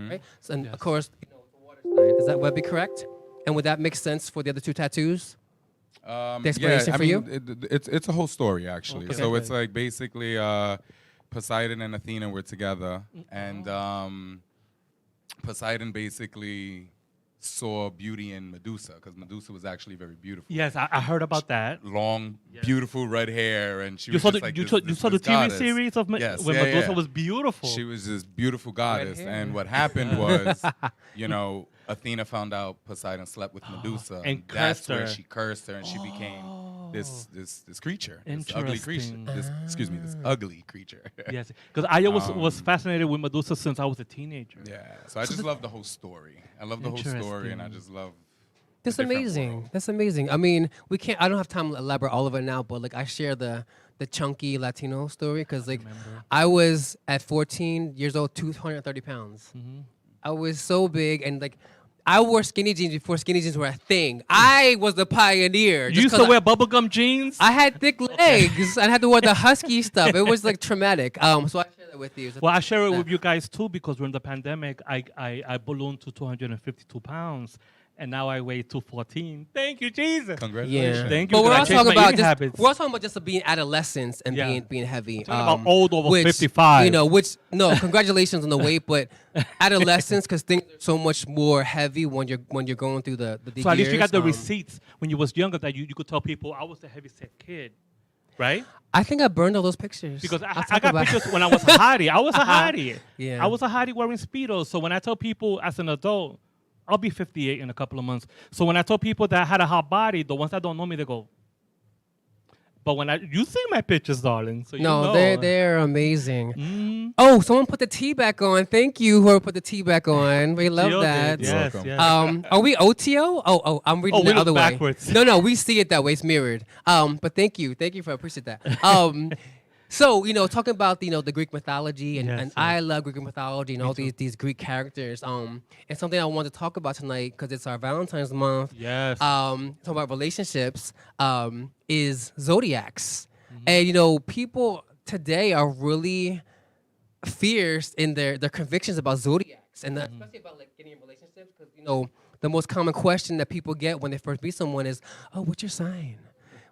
right? So, and of course, the water sign. Is that would be correct? And would that make sense for the other two tattoos? The explanation for you? It's a whole story actually. Okay. So it's like basically Poseidon and Athena were together, and Poseidon basically saw beauty in Medusa because Medusa was actually very beautiful. Yes, I heard about that. Long, beautiful red hair, and she You was saw just the like you this, saw, this, you saw this the TV goddess. series of Yes, when yeah, Medusa yeah. was beautiful. She was this beautiful goddess, hair. and what happened was, Athena found out Poseidon slept with Medusa, And that's cursed where her. she cursed her, and she became this creature, this ugly creature. Interesting. This ugly creature. Yes, because I always was fascinated with Medusa since I was a teenager. Yeah, so I just love the whole story. I love the whole story, and I just love. That's different amazing. world. That's amazing. I mean, we can't. I don't have time to elaborate all of it now, but like I share the chunky Latino story because like I was at 14 years old, 230 pounds. I was so big and like. I wore skinny jeans before skinny jeans were a thing. I was the pioneer. You just used 'cause to wear bubblegum jeans? I had thick legs. I had to wear the husky stuff. It was like traumatic. So I share that with you. So Well, I share it with you guys too because during the pandemic, I ballooned to 252 pounds, and now I weigh 214. Thank you, Jesus. Congratulations. Yeah. Thank you. But we're 'cause I all changed talking my about eating habits. we're all talking about just being adolescents and Yeah. being heavy. talking about old over 55. You know, which no, congratulations on the weight, but adolescence because things are so much more heavy when you're going through the So at least you years. got the receipts when you was younger that you could tell people I was a heavy set kid, right? I think I burned all those pictures Because I'll I talk got about- pictures when I was a hottie. I was a hottie. Yeah. I was a hottie wearing Speedos. So when I tell people as an adult, I'll be 58 in a couple of months. So when I tell people that I had a hot body, the ones that don't know me, they go. But when you see my pictures, darling. So you No, know. they're amazing. Oh, someone put the tea back on. Thank you, whoever put the tea back on. We love Jill that. did, yes, yes. Are we OTO? Oh, I'm reading we the look other way. backwards. No, we see it that way. It's mirrored. But thank you for appreciate that. So talking about the Greek mythology and I love Greek mythology and all these Greek characters. And something I wanted to talk about tonight because it's our Valentine's month. Yes. Talking about relationships. Is zodiacs, and people today are really fierce in their convictions about zodiacs, and especially about like getting in relationships. Because the most common question that people get when they first meet someone is, "Oh, what's your sign?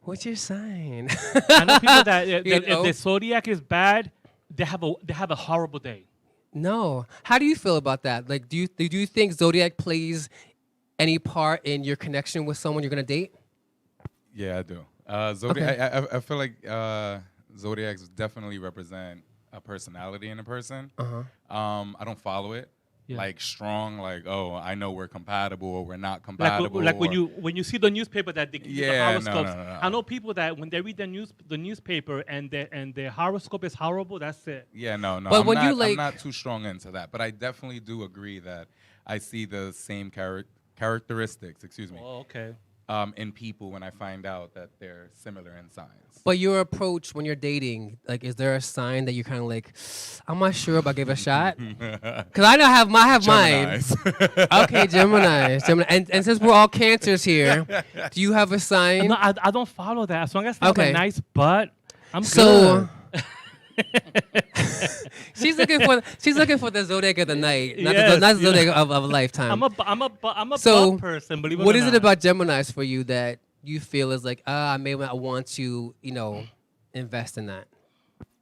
What's your sign?" I know people that You if know? the zodiac is bad, they have a horrible day. No. How do you feel about that? Like, do you think zodiac plays any part in your connection with someone you're gonna date? Yeah, I do. Zodiac. I feel like zodiacs definitely represent a personality in a person. I don't follow it like strong. Like, oh, I know we're compatible or we're not compatible. Like when you see the newspaper that they give you the Yeah, horoscopes. no. I know people that when they read the newspaper and their horoscope is horrible. That's it. Yeah, no. But I'm when not, you, like- I'm not too strong into that, but I definitely do agree that I see the same characteristics. Excuse me. Oh, okay. In people when I find out that they're similar in signs. But your approach when you're dating, like, is there a sign that you're kind of like, I'm not sure, but give it a shot? Because I have mine. Geminis. Okay, Gemini. And since we're all cancers here, do you have a sign? No, I don't follow that. As long as they have Okay. a nice butt, I'm So good. she's looking for the zodiac of the night, not Yes, the zodiac of a lifetime. I'm a So, butt person. Believe it what or is it not. about Geminis for you that you feel is like, I may not want to, invest in that?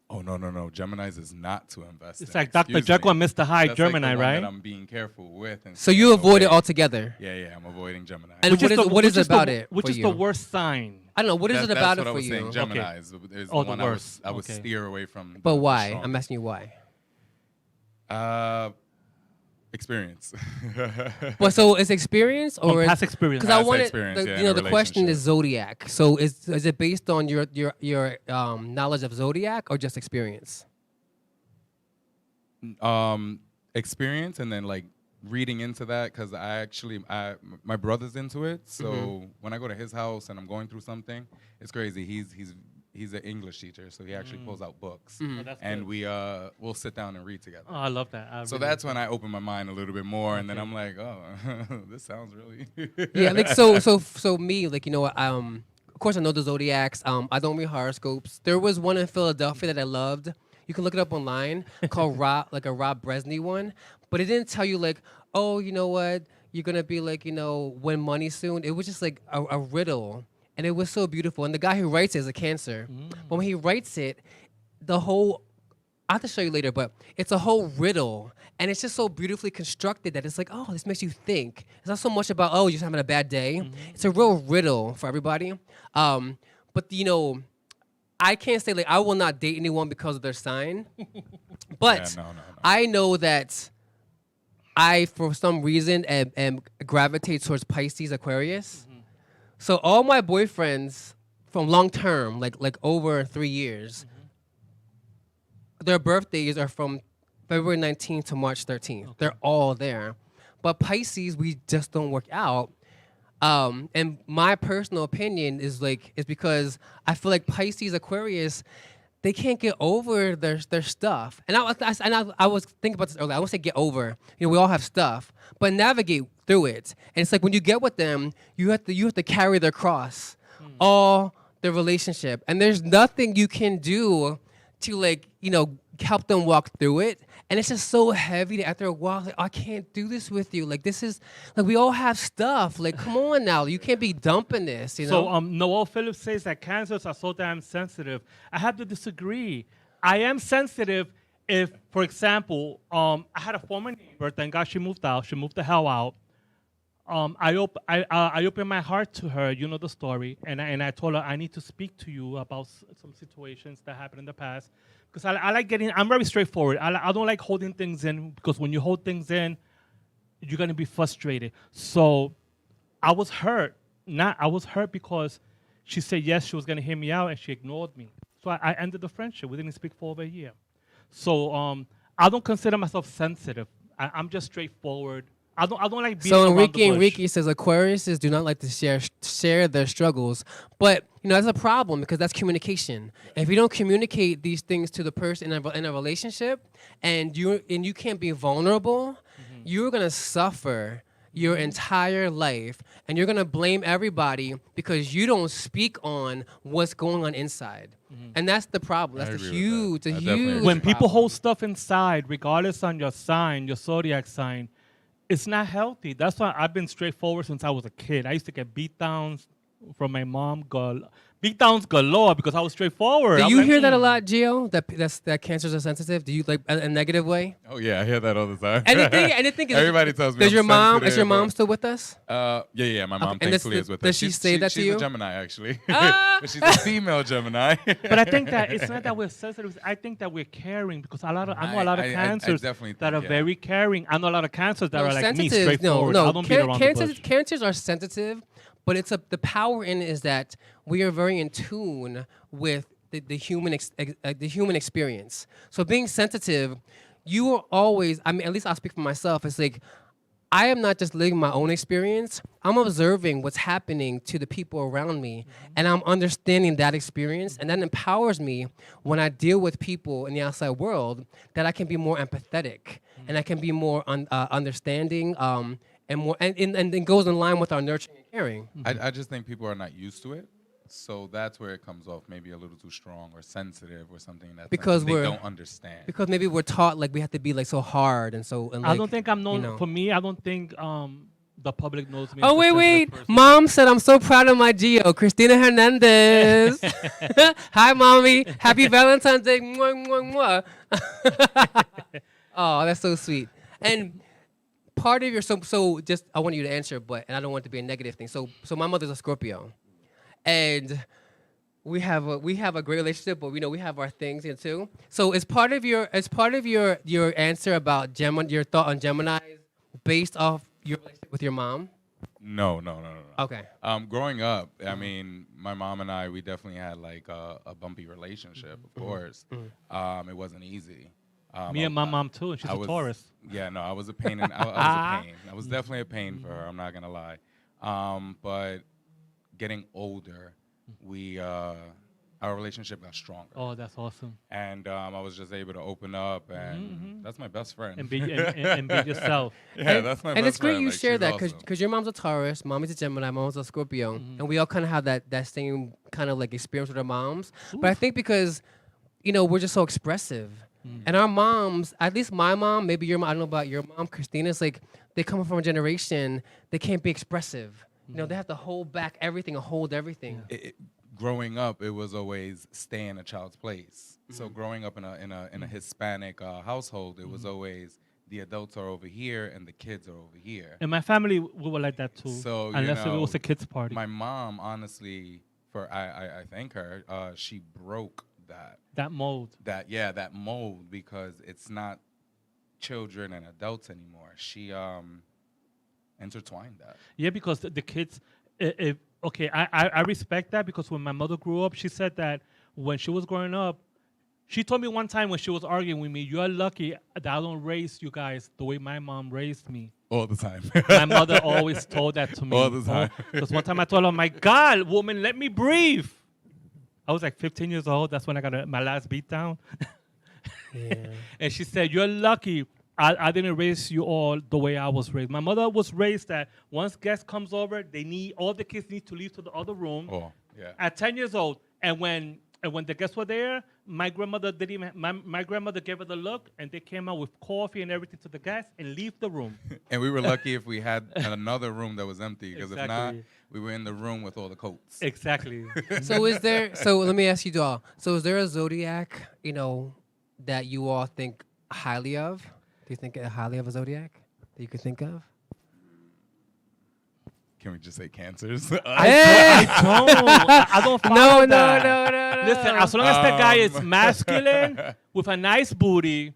Oh no. Geminis is not to invest. It's in. like Dr. Excuse Jekyll me. and Mr. Hyde, That's Gemini, like the one right? That I'm being careful with. And So you staying avoid it away. altogether. Yeah, I'm avoiding Gemini. And what is about it Which for is you? the worst sign? I don't know. What is That's it about what it I for was you? saying. Gemini is the Oh, the one worst. I would Okay. steer away from. But the why? strong. I'm asking you why. Experience. Well, so it's experience From or past experience. Because I Past wanted, experience, yeah, in a the question is relationship. zodiac. So is it based on your knowledge of zodiac or just experience? Experience and then like reading into that because my brother's into it. So Mm-hmm. when I go to his house and I'm going through something, it's crazy. He's an English teacher, so he actually pulls out books, Oh, that's and good. we'll sit down and read together. Oh, I love that. I So really that's love when I open my mind a little bit more, and then I'm like, oh, this sounds really. Yeah, like so me, like of course I know the zodiacs. I don't read horoscopes. There was one in Philadelphia that I loved. You can look it up online called Rob Bresney one, but it didn't tell you like, oh, you know what, you're gonna be like, win money soon. It was just like a riddle, and it was so beautiful. And the guy who writes it is a Cancer, but when he writes it, I have to show you later, but it's a whole riddle, and it's just so beautifully constructed that it's like, oh, this makes you think. It's not so much about, oh, you're just having a bad day. It's a real riddle for everybody. But I can't say like I will not date anyone because of their sign, but no. I know that I, for some reason, am gravitate towards Pisces, Aquarius. So all my boyfriends from long term, like over 3 years, their birthdays are from February 19th to March 13th. They're all there. But Pisces, we just don't work out. And my personal opinion is because I feel like Pisces, Aquarius, they can't get over their stuff. And I was thinking about this earlier. I won't say get over. We all have stuff, but navigate through it. And it's like when you get with them, you have to carry their cross, all the relationship. And there's nothing you can do to help them walk through it. And it's just so heavy that after a while, I can't do this with you. This is we all have stuff. Come on now, you can't be dumping this. So Noel Phillips says that cancers are so damn sensitive. I have to disagree. I am sensitive if, for example, I had a former neighbor. Thank God she moved out. She moved the hell out. I opened my heart to her. You know the story, and I told her I need to speak to you about some situations that happened in the past. Because I like I'm very straightforward. I don't like holding things in, because when you hold things in, you're going to be frustrated. So I was hurt. I was hurt because she said yes, she was going to hear me out, and she ignored me. So I ended the friendship. We didn't speak for over a year. So I don't consider myself sensitive. I'm just straightforward. I don't like being around the bush. Enrique says Aquariuses do not like to share their struggles, but that's a problem because that's communication. And if you don't communicate these things to the person in a relationship, and you can't be vulnerable, you're gonna suffer your entire life, and you're gonna blame everybody because you don't speak on what's going on inside. And that's the problem. That's a huge When people hold stuff inside, regardless on your sign, your zodiac sign, it's not healthy. That's why I've been straightforward since I was a kid. I used to get beat downs from my mom, beat downs galore because I was straightforward. Do you hear that a lot, Gio? That cancers are sensitive? Do you a negative way? Oh yeah, I hear that all the time. Anything. Everybody tells me. Is your mom still with us? Yeah. My mom thankfully is with us. Does she say that to you? She's a Gemini actually, but she's a female Gemini. But I think that it's not that we're sensitive. I think that we're caring because I know a lot of cancers that are very caring. I know a lot of cancers that are like me, straightforward. I don't beat around the bush. Cancers are sensitive. But the power in it is that we are very in tune with the human experience. So being sensitive, you are always. I mean, at least I'll speak for myself. It's like I am not just living my own experience. I'm observing what's happening to the people around me, and I'm understanding that experience, and that empowers me when I deal with people in the outside world. That I can be more empathetic, and I can be more understanding. And more, and it goes in line with our nurturing and caring. I just think people are not used to it, so that's where it comes off maybe a little too strong or sensitive or something that they don't understand. Because maybe we're taught we have to be so hard and so. And I don't think I'm known. For me, I don't think the public knows me. Oh wait! Mom said I'm so proud of my Gio, Christina Hernandez. Hi, mommy. Happy Valentine's Day. Mwah, mwah, mwah. Oh, that's so sweet. And part of your just I want you to answer, and I don't want it to be a negative thing. So my mother's a Scorpio, and we have a great relationship, but we have our things here too. So is part of your answer about your thought on Gemini based off your relationship with your mom? No. Okay. Growing up, I mean, my mom and I, we definitely had a bumpy relationship. Of course, it wasn't easy. Me and my mom too, and she's a Taurus. Yeah, no, I was a pain. I was definitely a pain for her. I'm not gonna lie. But getting older, our relationship got stronger. Oh, that's awesome. And I was just able to open up, and that's my best friend. And be yourself. Yeah, that's my best friend. And it's great you share that because your mom's a Taurus, mommy's a Gemini, mom's a Scorpio, and we all kind of have that same kind of experience with our moms. Oof. But I think because we're just so expressive. And our moms, at least my mom, maybe your mom, I don't know about your mom, Christina, it's they come from a generation, they can't be expressive. They have to hold back everything and hold everything. Growing up, it was always stay in a child's place. So growing up in a Hispanic household, it was always the adults are over here and the kids are over here. In my family, we were like that too. So unless it was a kids' party. My mom, honestly, I thank her, she broke that mold. That mold, because it's not children and adults anymore. She intertwined that. Yeah, because the kids, I respect that, because when my mother grew up, she said that when she was growing up, She told me one time when she was arguing with me, "You're lucky that I don't raise you guys the way my mom raised me." All the time. My mother always told that to me. All the time. Because one time I told her, "My God, woman, let me breathe." I was like 15 years old. That's when I got my last beat down. And she said, "You're lucky I didn't raise you all the way I was raised." My mother was raised that once guest comes over, all the kids need to leave to the other room. Oh, yeah. At 10 years old, and when the guests were there, my grandmother didn't even. My grandmother gave her the look, and they came out with coffee and everything to the guests and leave the room. And we were lucky if we had another room that was empty, because if not, Exactly. we were in the room with all the coats. Exactly. So let me ask you all. So is there a zodiac, that you all think highly of? Do you think highly of a zodiac that you could think of? Can we just say cancers? I don't follow that. No. Listen, as long as the guy is masculine with a nice booty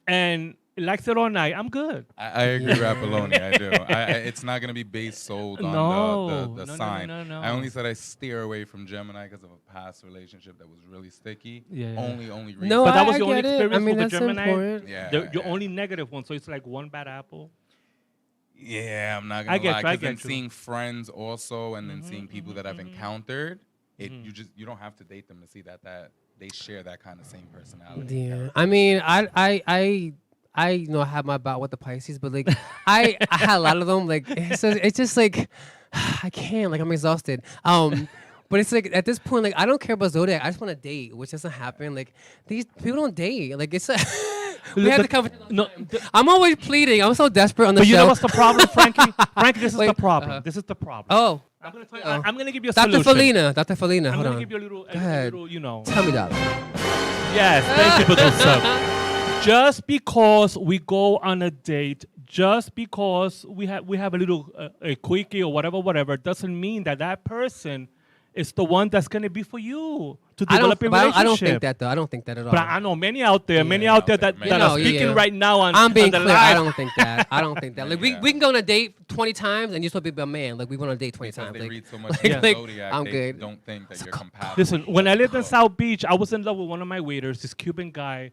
and likes it all night, I'm good. I agree with Apollonia. I do. It's not going to be based sold on the sign. No. I only said I steer away from Gemini because of a past relationship that was really sticky. Yeah. Only reason. No, But that was I your only get it. experience I mean, with the that's Gemini. important. Yeah. Your only negative one, so it's like one bad apple. Yeah, I'm not I gonna get lie. you, I Because then get you. seeing friends also, and then seeing people that I've encountered, you don't have to date them to see that they share that kind of same personality. Yeah. I mean, I have my bout with the Pisces, but like I had a lot of them. Like it's just like I can't. Like I'm exhausted. But it's like at this point, like I don't care about zodiac. I just want to date, which doesn't happen. Like these people don't date. Like it's. We had the conversation. No, I'm always pleading. I'm so desperate on the but show. you know what's the problem, Frankie? Frankie, this is Wait, the problem. This is the problem. Oh. I'm gonna tell you, I'm gonna give you a Dr. solution. Dr. Felina, I'm hold gonna on. give you a little, Go ahead. Tell me that. Yes, thank you, producer. Just because we go on a date, just because we have a little a quickie or whatever, doesn't mean that person is the one that's gonna be for you to develop a relationship. I don't think that though. I don't think that at all. But I know many out there that are speaking right now on I'm being on the clear. live. I don't think that. I don't think that. Like we can go on a date 20 times and you're supposed to be a man. Like we went on a date 20 Because times. they like, read so much like, zodiac, I'm they good. don't think that you're compatible. Listen, when I lived in South Beach, I was in love with one of my waiters, this Cuban guy,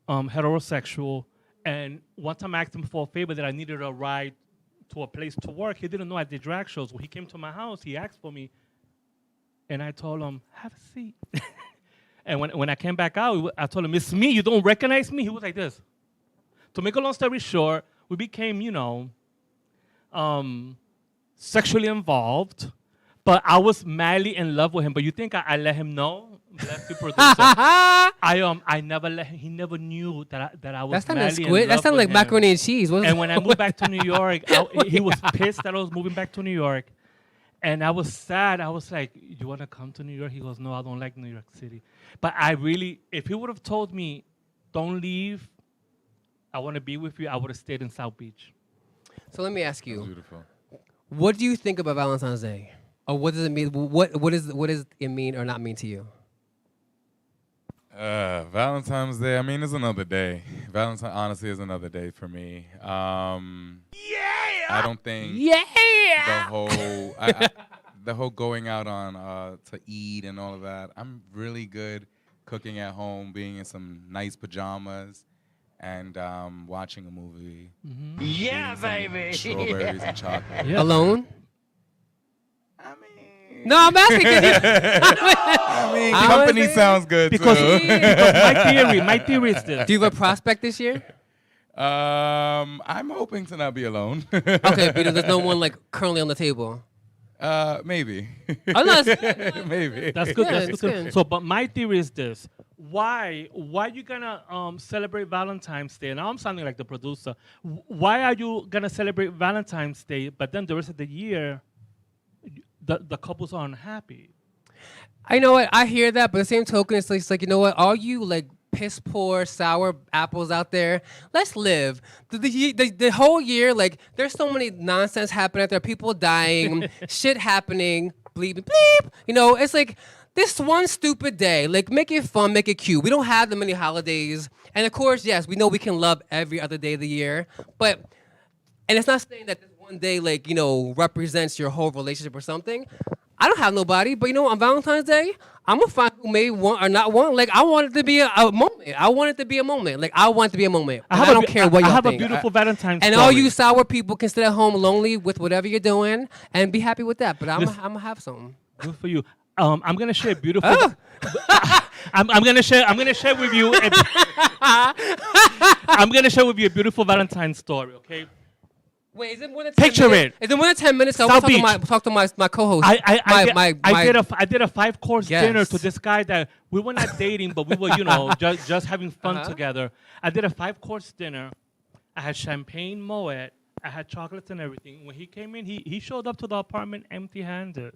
heterosexual. And one time I asked him for a favor that I needed a ride to a place to work. He didn't know I did drag shows. When he came to my house, he asked for me. And I told him, have a seat. And when I came back out, I told him, it's me. You don't recognize me? He was like this. To make a long story short, we became, sexually involved. But I was madly in love with him. But you think I let him know? Bless you, producer. I never let him. He never knew that I was madly in love with him. That sounded like macaroni and cheese. And when I moved back to New York, he was pissed that I was moving back to New York. And I was sad. I was like, you want to come to New York? He goes, no, I don't like New York City. But if he would have told me, don't leave, I want to be with you, I would have stayed in South Beach. So let me ask you. Beautiful. What do you think about Valentine's Day? Or what does it mean? What does it mean or not mean to you? Valentine's Day, I mean, it's another day. Valentine, honestly, is another day for me. I don't think the whole going out on to eat and all of that. I'm really good cooking at home, being in some nice pajamas, and watching a movie. Mm-hmm. Yeah, baby. Strawberries and chocolate. Yeah. Alone? No, I'm asking. Company sounds good because too. my theory is this. Do you have a prospect this year? I'm hoping to not be alone. Okay, Peter, there's no one like currently on the table. Maybe. Oh, no, that's good. Maybe. That's good. Yeah, That's it's good. good. So, but my theory is this: why you gonna celebrate Valentine's Day? Now I'm sounding like the producer. Why are you gonna celebrate Valentine's Day, but then the rest of the year, the couples are unhappy? I know what I hear that, but the same token, it's like you know what? All you like piss poor sour apples out there, let's live. The whole year, like there's so many nonsense happening out there, people dying, shit happening, bleep bleep. You know, it's like this one stupid day. Like make it fun, make it cute. We don't have that many holidays, and of course, yes, we know we can love every other day of the year, and it's not saying that this one day like represents your whole relationship or something. I don't have nobody, but you know, on Valentine's Day, I'm gonna find who may want or not want. Like, I want it to be a moment. I want it to be a moment. Like, I want it to be a moment. I don't care what y'all I have think. a beautiful Valentine's And story. all you sour people can sit at home lonely with whatever you're doing and be happy with that. But I'm Listen. gonna have something. Good for you. I'm gonna share a beautiful. I'm gonna share with you. I'm gonna share with you a beautiful Valentine's story. Okay. Wait, is it more than 10 Picture minutes? it. Is it more than 10 minutes? I South want to Beach. talk to my co-host. I did a 5-course dinner Yes. to this guy that we were not dating, but we were, just having fun together. I did a 5-course dinner. I had champagne Moet. I had chocolates and everything. When he came in, he showed up to the apartment empty-handed.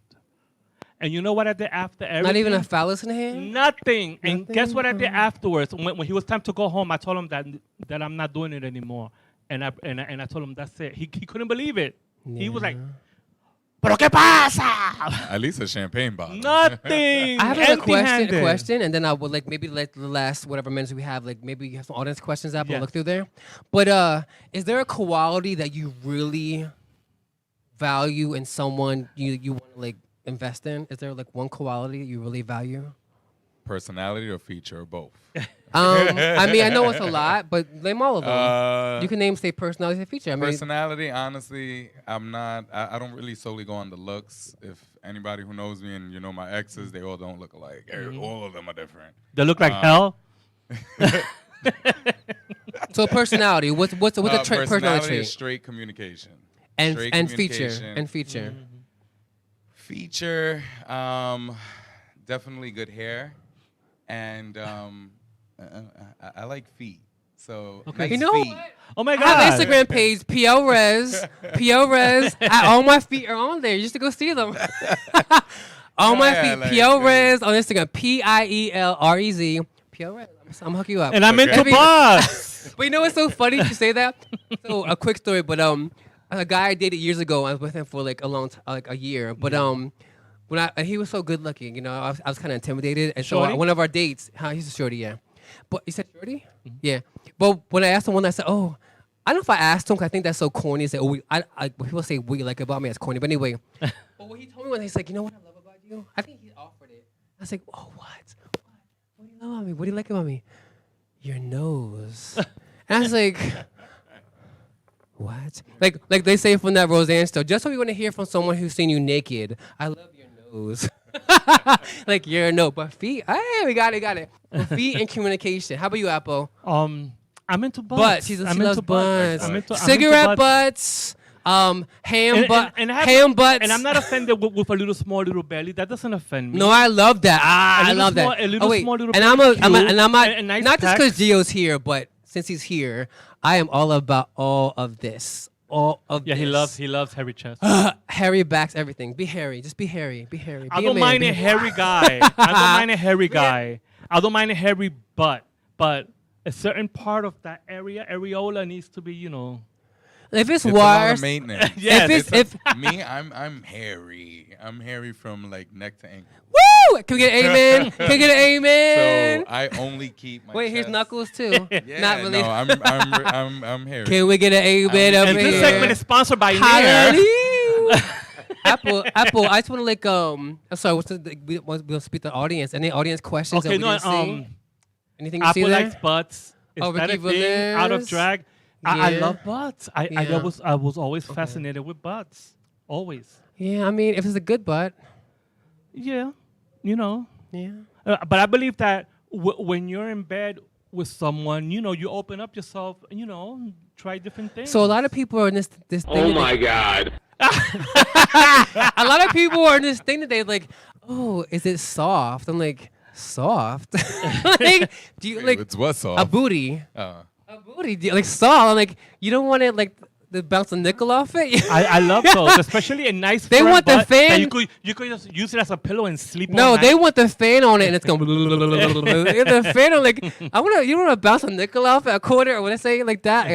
And you know what I did after everything? Not even a phallus in hand? Nothing. And guess what I did afterwards? When he was time to go home, I told him that I'm not doing it anymore. And I told him that's it. He couldn't believe it. He was like, "Pero qué pasa?" At least a champagne bottle. Nothing. I have like a Empty-handed. question, and then I would like maybe let the last whatever minutes we have, like maybe you have some audience questions up. We'll Yes. look through there. But is there a quality that you really value in someone you want to like invest in? Is there like one quality that you really value? Personality or feature or both? I mean, I know it's a lot, but name all of them. You can name, say, personality, say, feature. I mean, Personality, honestly, I don't really solely go on the looks. If anybody who knows me and you know my exes, they all don't look alike. All of them are different. They look like hell. so personality, what's a personality Personality trait? is straight communication. And Straight feature communication. and feature. Feature, definitely good hair, and I like feet. So nice You know feet. what? Oh my I God. have an Instagram page, PLRez. All my feet are on there. You should go see them. All my feet, like, PLRez on Instagram, PIELREZ. PLRez. I'm gonna hook you up. And I'm into butts. But you know what's so funny to say that? So a quick story, but a guy I dated years ago, I was with him for like a long, like a year. But and he was so good looking, you know, I was kind of intimidated. And so Shorty? one of our dates, he's a shorty, yeah. But you said shorty? Yeah. But when I asked him one, I said, oh, I don't know if I asked him, 'cause I think that's so corny. He said, oh, people say we like about me, it's corny. But anyway, but what he told me when he's like, you know what I love about you? I think he offered it. I was like, oh, what? What do you love about me? What do you like about me? Your nose. And I was like, what? Like they say from that Roseanne show, just so we want to hear from someone who's seen you naked. I love your nose. Like your nose, but feet. Hey, we got it. But feet and communication. How about you, Apple? I'm into butts. Butts. She loves butts. I'm into Cigarette butts. butts. Ham butts. And I have- ham butts. And I'm not offended with a small little belly. That doesn't offend me. No, I love that. I little love small- that. a little Oh wait, small little and bit I'm cute, not and nice not just because pecs. Gio's here, but since he's here, I am all about all of this. All of Yeah, this. he loves hairy chest. Hairy backs, everything. Be hairy. Just be hairy. Be hairy. I Be don't man. mind Be a hairy guy. I don't mind a hairy guy. I don't mind a hairy butt, but a certain part of that areola needs to be, If it's It's a lot wires, of maintenance. if it's me, I'm hairy. I'm hairy from like neck to ankle. woo, can we get an amen? Can we get an amen? So I only keep my. Wait, here's chest. Knuckles too. Yeah, Not really. No, I'm hairy. Can we get an amen up And here? this segment is sponsored by Nair. Hallelujah. Apple. I just want to like sorry. We'll speak to the audience. Any audience questions? Okay, that we no, didn't see? Anything you see Apple there? likes butts. Is Oh, that Ricky a thing? Out of Velez? drag. I Yeah. love butts. I Yeah. was always fascinated with butts. Always. Yeah, I mean, if it's a good butt. Yeah, Yeah. But I believe that when you're in bed with someone, you open up yourself, try different things. So a lot of people are in this thing. Oh my God. A lot of people are in this thing that they like. Oh, is it soft? I'm like, soft. Like, do you like It's what soft? a booty? Uh, A booty, do you, like soft. I'm like, you don't want it like to bounce a nickel off it. I love those, especially a nice. They firm want the butt that fan- You could just use it as a pillow and sleep. all No, night. they want the fan on it, and it's going. The fan on like, you want to bounce a nickel off at a quarter, or what I say like that.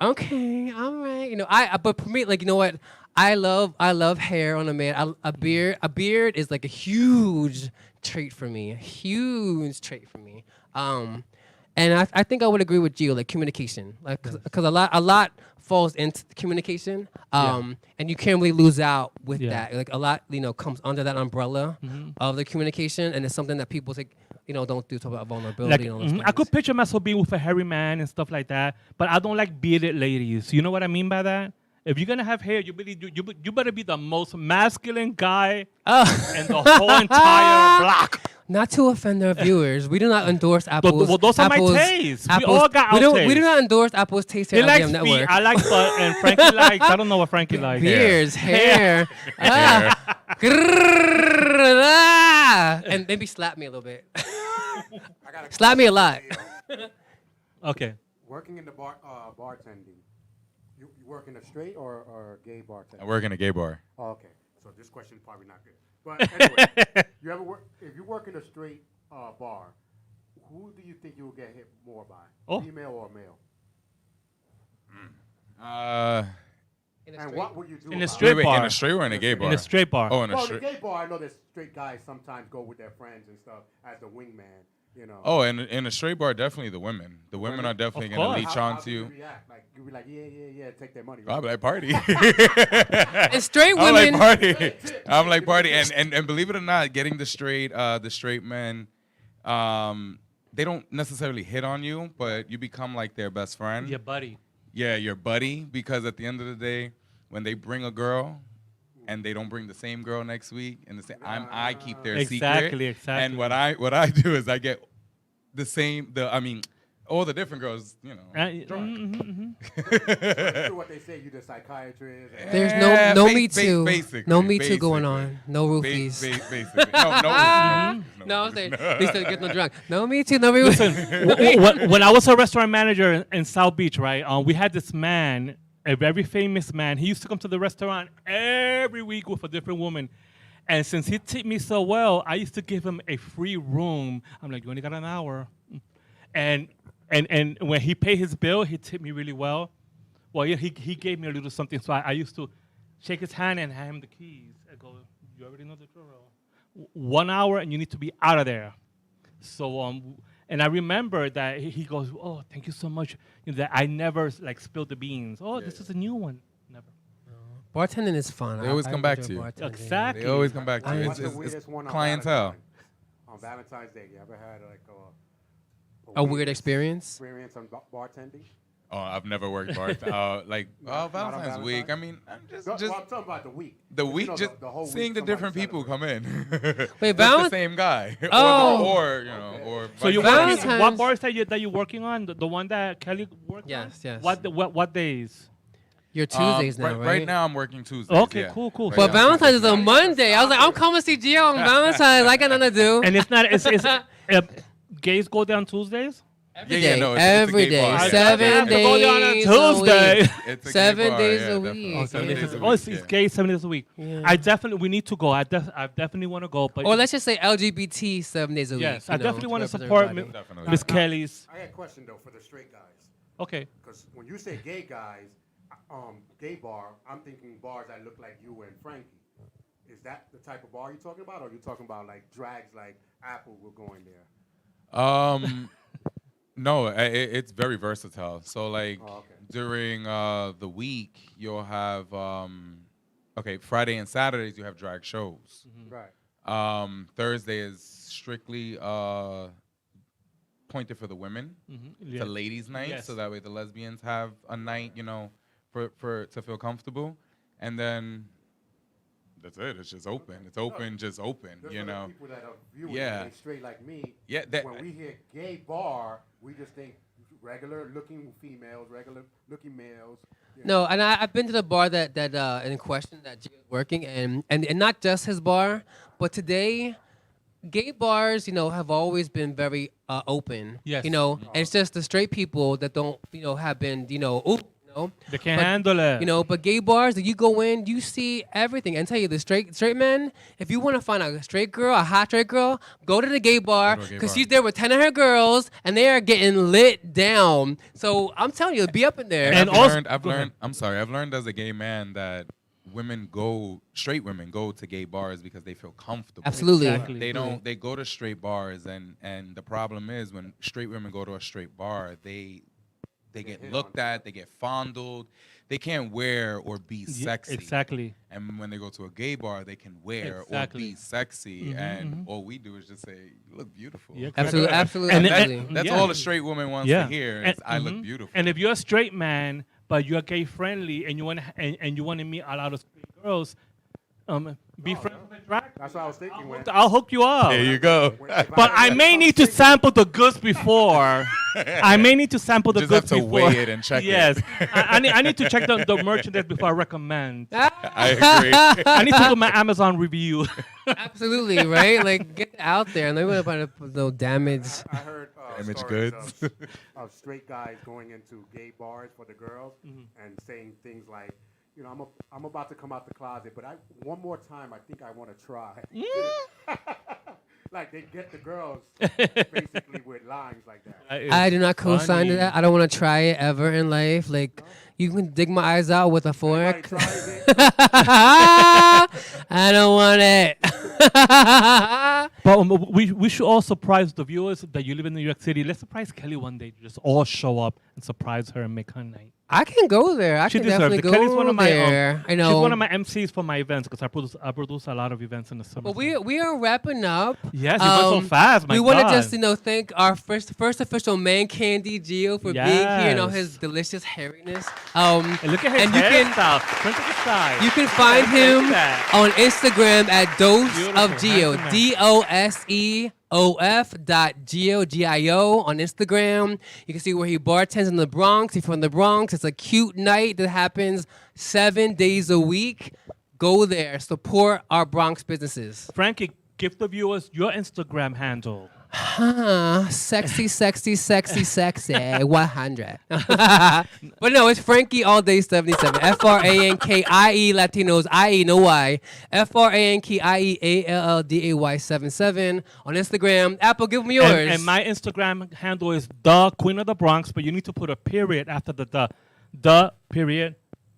Okay, all right. But for me, like, you know what? I love hair on a man. A beard is like a huge trait for me. A huge trait for me. And I think I would agree with Gio, like communication, like because a lot falls into communication, and you can't really lose out with that. Like a lot, comes under that umbrella of the communication, and it's something that people think, don't do. Talk about vulnerability. And all those I could things. picture myself being with a hairy man and stuff like that, but I don't like bearded ladies. You know what I mean by that? If you're gonna have hair, you better be the most masculine guy in the whole entire block. Not to offend our viewers, we do not endorse Apple's. Well, those are my tastes. We all got our We do tastes. not endorse Apple's taste He here on likes LDM feet. Network. I like butt, and Frankie likes. I don't know what Frankie likes. Beards, hair. And maybe slap me a little bit. Slap me a lot. Okay. Working in the bartending, you work in a straight or gay bartender? I work in a gay bar. Oh, okay. So this question is probably not good. But anyway, if you work in a straight bar, who do you think you will get hit more by? Female or male? And what would you do? In a straight bar. In a straight or in a gay bar? In a straight bar. Oh, in a Well, in straight. a gay bar, I know that straight guys sometimes go with their friends and stuff as the wingman. Oh, and in a straight bar, definitely the women. The women are definitely Of going to course. leech How onto do you. react? Like you be like, yeah, take their money. I'll be like, party. And straight I'm women. like, party. I'm like, party. And believe it or not, getting the straight men, they don't necessarily hit on you, but you become like their best friend. Your buddy. Yeah, your buddy. Because at the end of the day, when they bring a girl, and they don't bring the same girl next week, and the same, I keep their secret. Exactly. And what I do is I get all the different girls, True what they say, you the psychiatrist. There's no Me Too. No Me Too going on. No roofies. Basically. No. No, they still get no drunk. No Me Too. No roofies. Listen, when I was a restaurant manager in South Beach, right? We had this man, a very famous man. He used to come to the restaurant every week with a different woman. And since he tipped me so well, I used to give him a free room. I'm like, you only got an hour. And when he paid his bill, he tipped me really well. Well, yeah, he gave me a little something. So I used to shake his hand and hand him the keys. I go, you already know the drill. 1 hour and you need to be out of there. So and I remember that he goes, oh, thank you so much. That I never spilled the beans. Oh, this is a new one. Never. Bartending is fun. They always come back to you. bartending. Exactly. They always come back to you. What's the It's weirdest one clientele. on Valentine's Day? You ever had A weird experience? on bartending? Oh, I've never worked bar. Valentine's week. I mean, I'm just I'm talking about the week. the 'Cause week, you know, just the whole seeing week the different somebody people come in. Wait, Just the same guy. Oh. or So you're Valentine's- working, what bars that you're working on? The one that Kelly worked on? Yes. What days? Your Tuesdays now, right now, I'm working Tuesdays. Okay, yeah. cool. Right But now. Valentine's is a Monday. I was like, I'm coming to see Gio on Valentine's. I got nothing to do. And it's not. It's gays go down Tuesdays. Yeah, no, it's a every gay day, bar. 7 I go down on days Tuesday. a week. It's a gay 7 bar, days yeah, a definitely. week. Oh, 7 days. days a Oh, it's week, gay 7 days a week. Yeah. We need to go. I definitely want to go. But Or let's just say LGBT 7 days a week. yes, you I know, definitely want to represent support everybody. Definitely. Miss Kelly's. I got a question though for the straight guys. Okay. Because when you say gay guys, gay bar, I'm thinking bars that look like you and Frankie. Is that the type of bar you're talking about, or are you talking about like drags like Apple were going there? No, it's very versatile. So like Oh, okay. during the week, you'll have Friday and Saturdays you have drag shows. Right. Thursday is strictly pointed for the women. It's a ladies' night, Yes. so that way the lesbians have a night, for to feel comfortable, and then that's it. It's just open. It's open, just open. Just You for the know. people that are viewing Yeah. they straight like me. Yeah, that- when we hear gay bar, we just think regular looking females, regular looking males. you know. No, and I've been to the bar that in question that Gio's working, and not just his bar, but today, gay bars, have always been very open. Yes. And it's just the straight people that don't, have been, They can't But, handle it. But gay bars, you go in, you see everything. And tell you, the straight men, if you want to find a straight girl, a hot straight girl, go to the gay bar Go to a gay because bar. she's there with 10 of her girls and they are getting lit down. So I'm telling you, be up in there. And I've also- learned. go ahead. I'm sorry. I've learned as a gay man that straight women go to gay bars because they feel comfortable. Absolutely. Exactly. They don't. They go to straight bars, and the problem is when straight women go to a straight bar, they get looked at, they get fondled. They can't wear or be sexy. Exactly. And when they go to a gay bar, they can wear Exactly. or be sexy. And all we do is just say, "You look beautiful." Yeah, Absolutely, absolutely. And- absolutely. That's Yeah. all a straight woman wants Yeah. to hear. And- Is, "I look beautiful." And if you're a straight man, but you're gay friendly, and you want to meet a lot of straight girls, be friends with a drag. That's what I was thinking. I'll hook you up. There you go. But I may need to sample the goods before. I may need to sample the Just goods have to before. weigh it and check it. Yes. I need to check the merchandise before I recommend. I agree. I need to do my Amazon review. Absolutely, right? Like, get out there. And they would have no damage. I heard Damaged stories goods. of straight guys going into gay bars for the girls and saying things like, you know, I'm about to come out the closet, but one more time, I think I want to try. Like they get the girls basically with lines like that. I do not co-sign to that. I don't want to try it ever in life. Like, you can dig my eyes out with a fork. I don't want it. But we should all surprise the viewers that you live in New York City. Let's surprise Kelly one day. Just all show up and surprise her and make her night. I can go there. I She can deserves definitely it. go Kelly's one of my, there. I know. She's one of my MCs for my events because I produce a lot of events in the summer. But we are wrapping up. Yes, you went so fast, my We want to God. just thank our first official man, Candy Gio, for being here and all his delicious hairiness. And look at his and you can hairstyle. Turn to the side. you can find Look at him that. on Instagram at Dose Beautiful, of Gio, handsome DOSEOF.Gio, G-I-O on Instagram. You can see where he bartends in the Bronx. He's from the Bronx. It's a cute night that happens 7 days a week. Go there. Support our Bronx businesses. Frankie, give the viewers your Instagram handle. Sexy 100. But no, it's Frankie All Day 77. FRANKIE Latinos IE no Y. FRANKIE ALLDAY 77 on Instagram. Apple, give me yours. And my Instagram handle is the Queen of the Bronx, but you need to put a period after the period,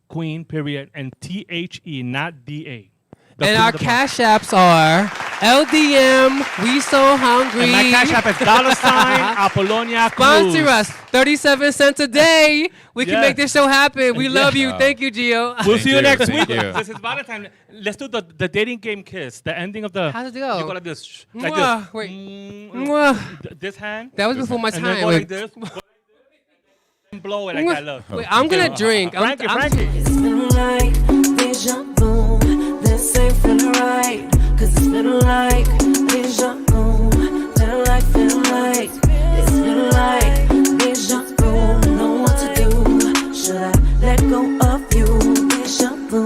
Queen period, and THE, not DA. The And Queen our of the Bronx. cash apps are LDM, We So Hungry. And my cash app is $ Apollonia Cruz. Sponsor us, 37 cents a day. We can Yes. make this show happen. We love you. Wow. Thank you, Gio. We'll see you next Thank week. you. This is Valentine. Let's do the dating game kiss. The ending of the. How does it go? You go like this. Like Mwah. this. Wait. Mm, Mwah. This hand. That was before my And then time. go Wait. like this. Go like this. And blow it like that. Look. Wait, I'm going to drink. Frankie, Frankie. It's been like deja vu. This ain't feeling right. Cause it's been like deja vu. Feeling like, it's been like deja vu. Don't know what to do. Should I let go of you? Deja vu.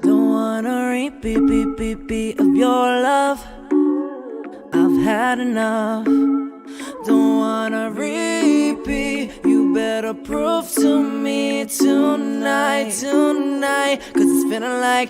Don't wanna repeat of your love. I've had enough. Don't wanna repeat. You better prove to me tonight. Cause it's feeling like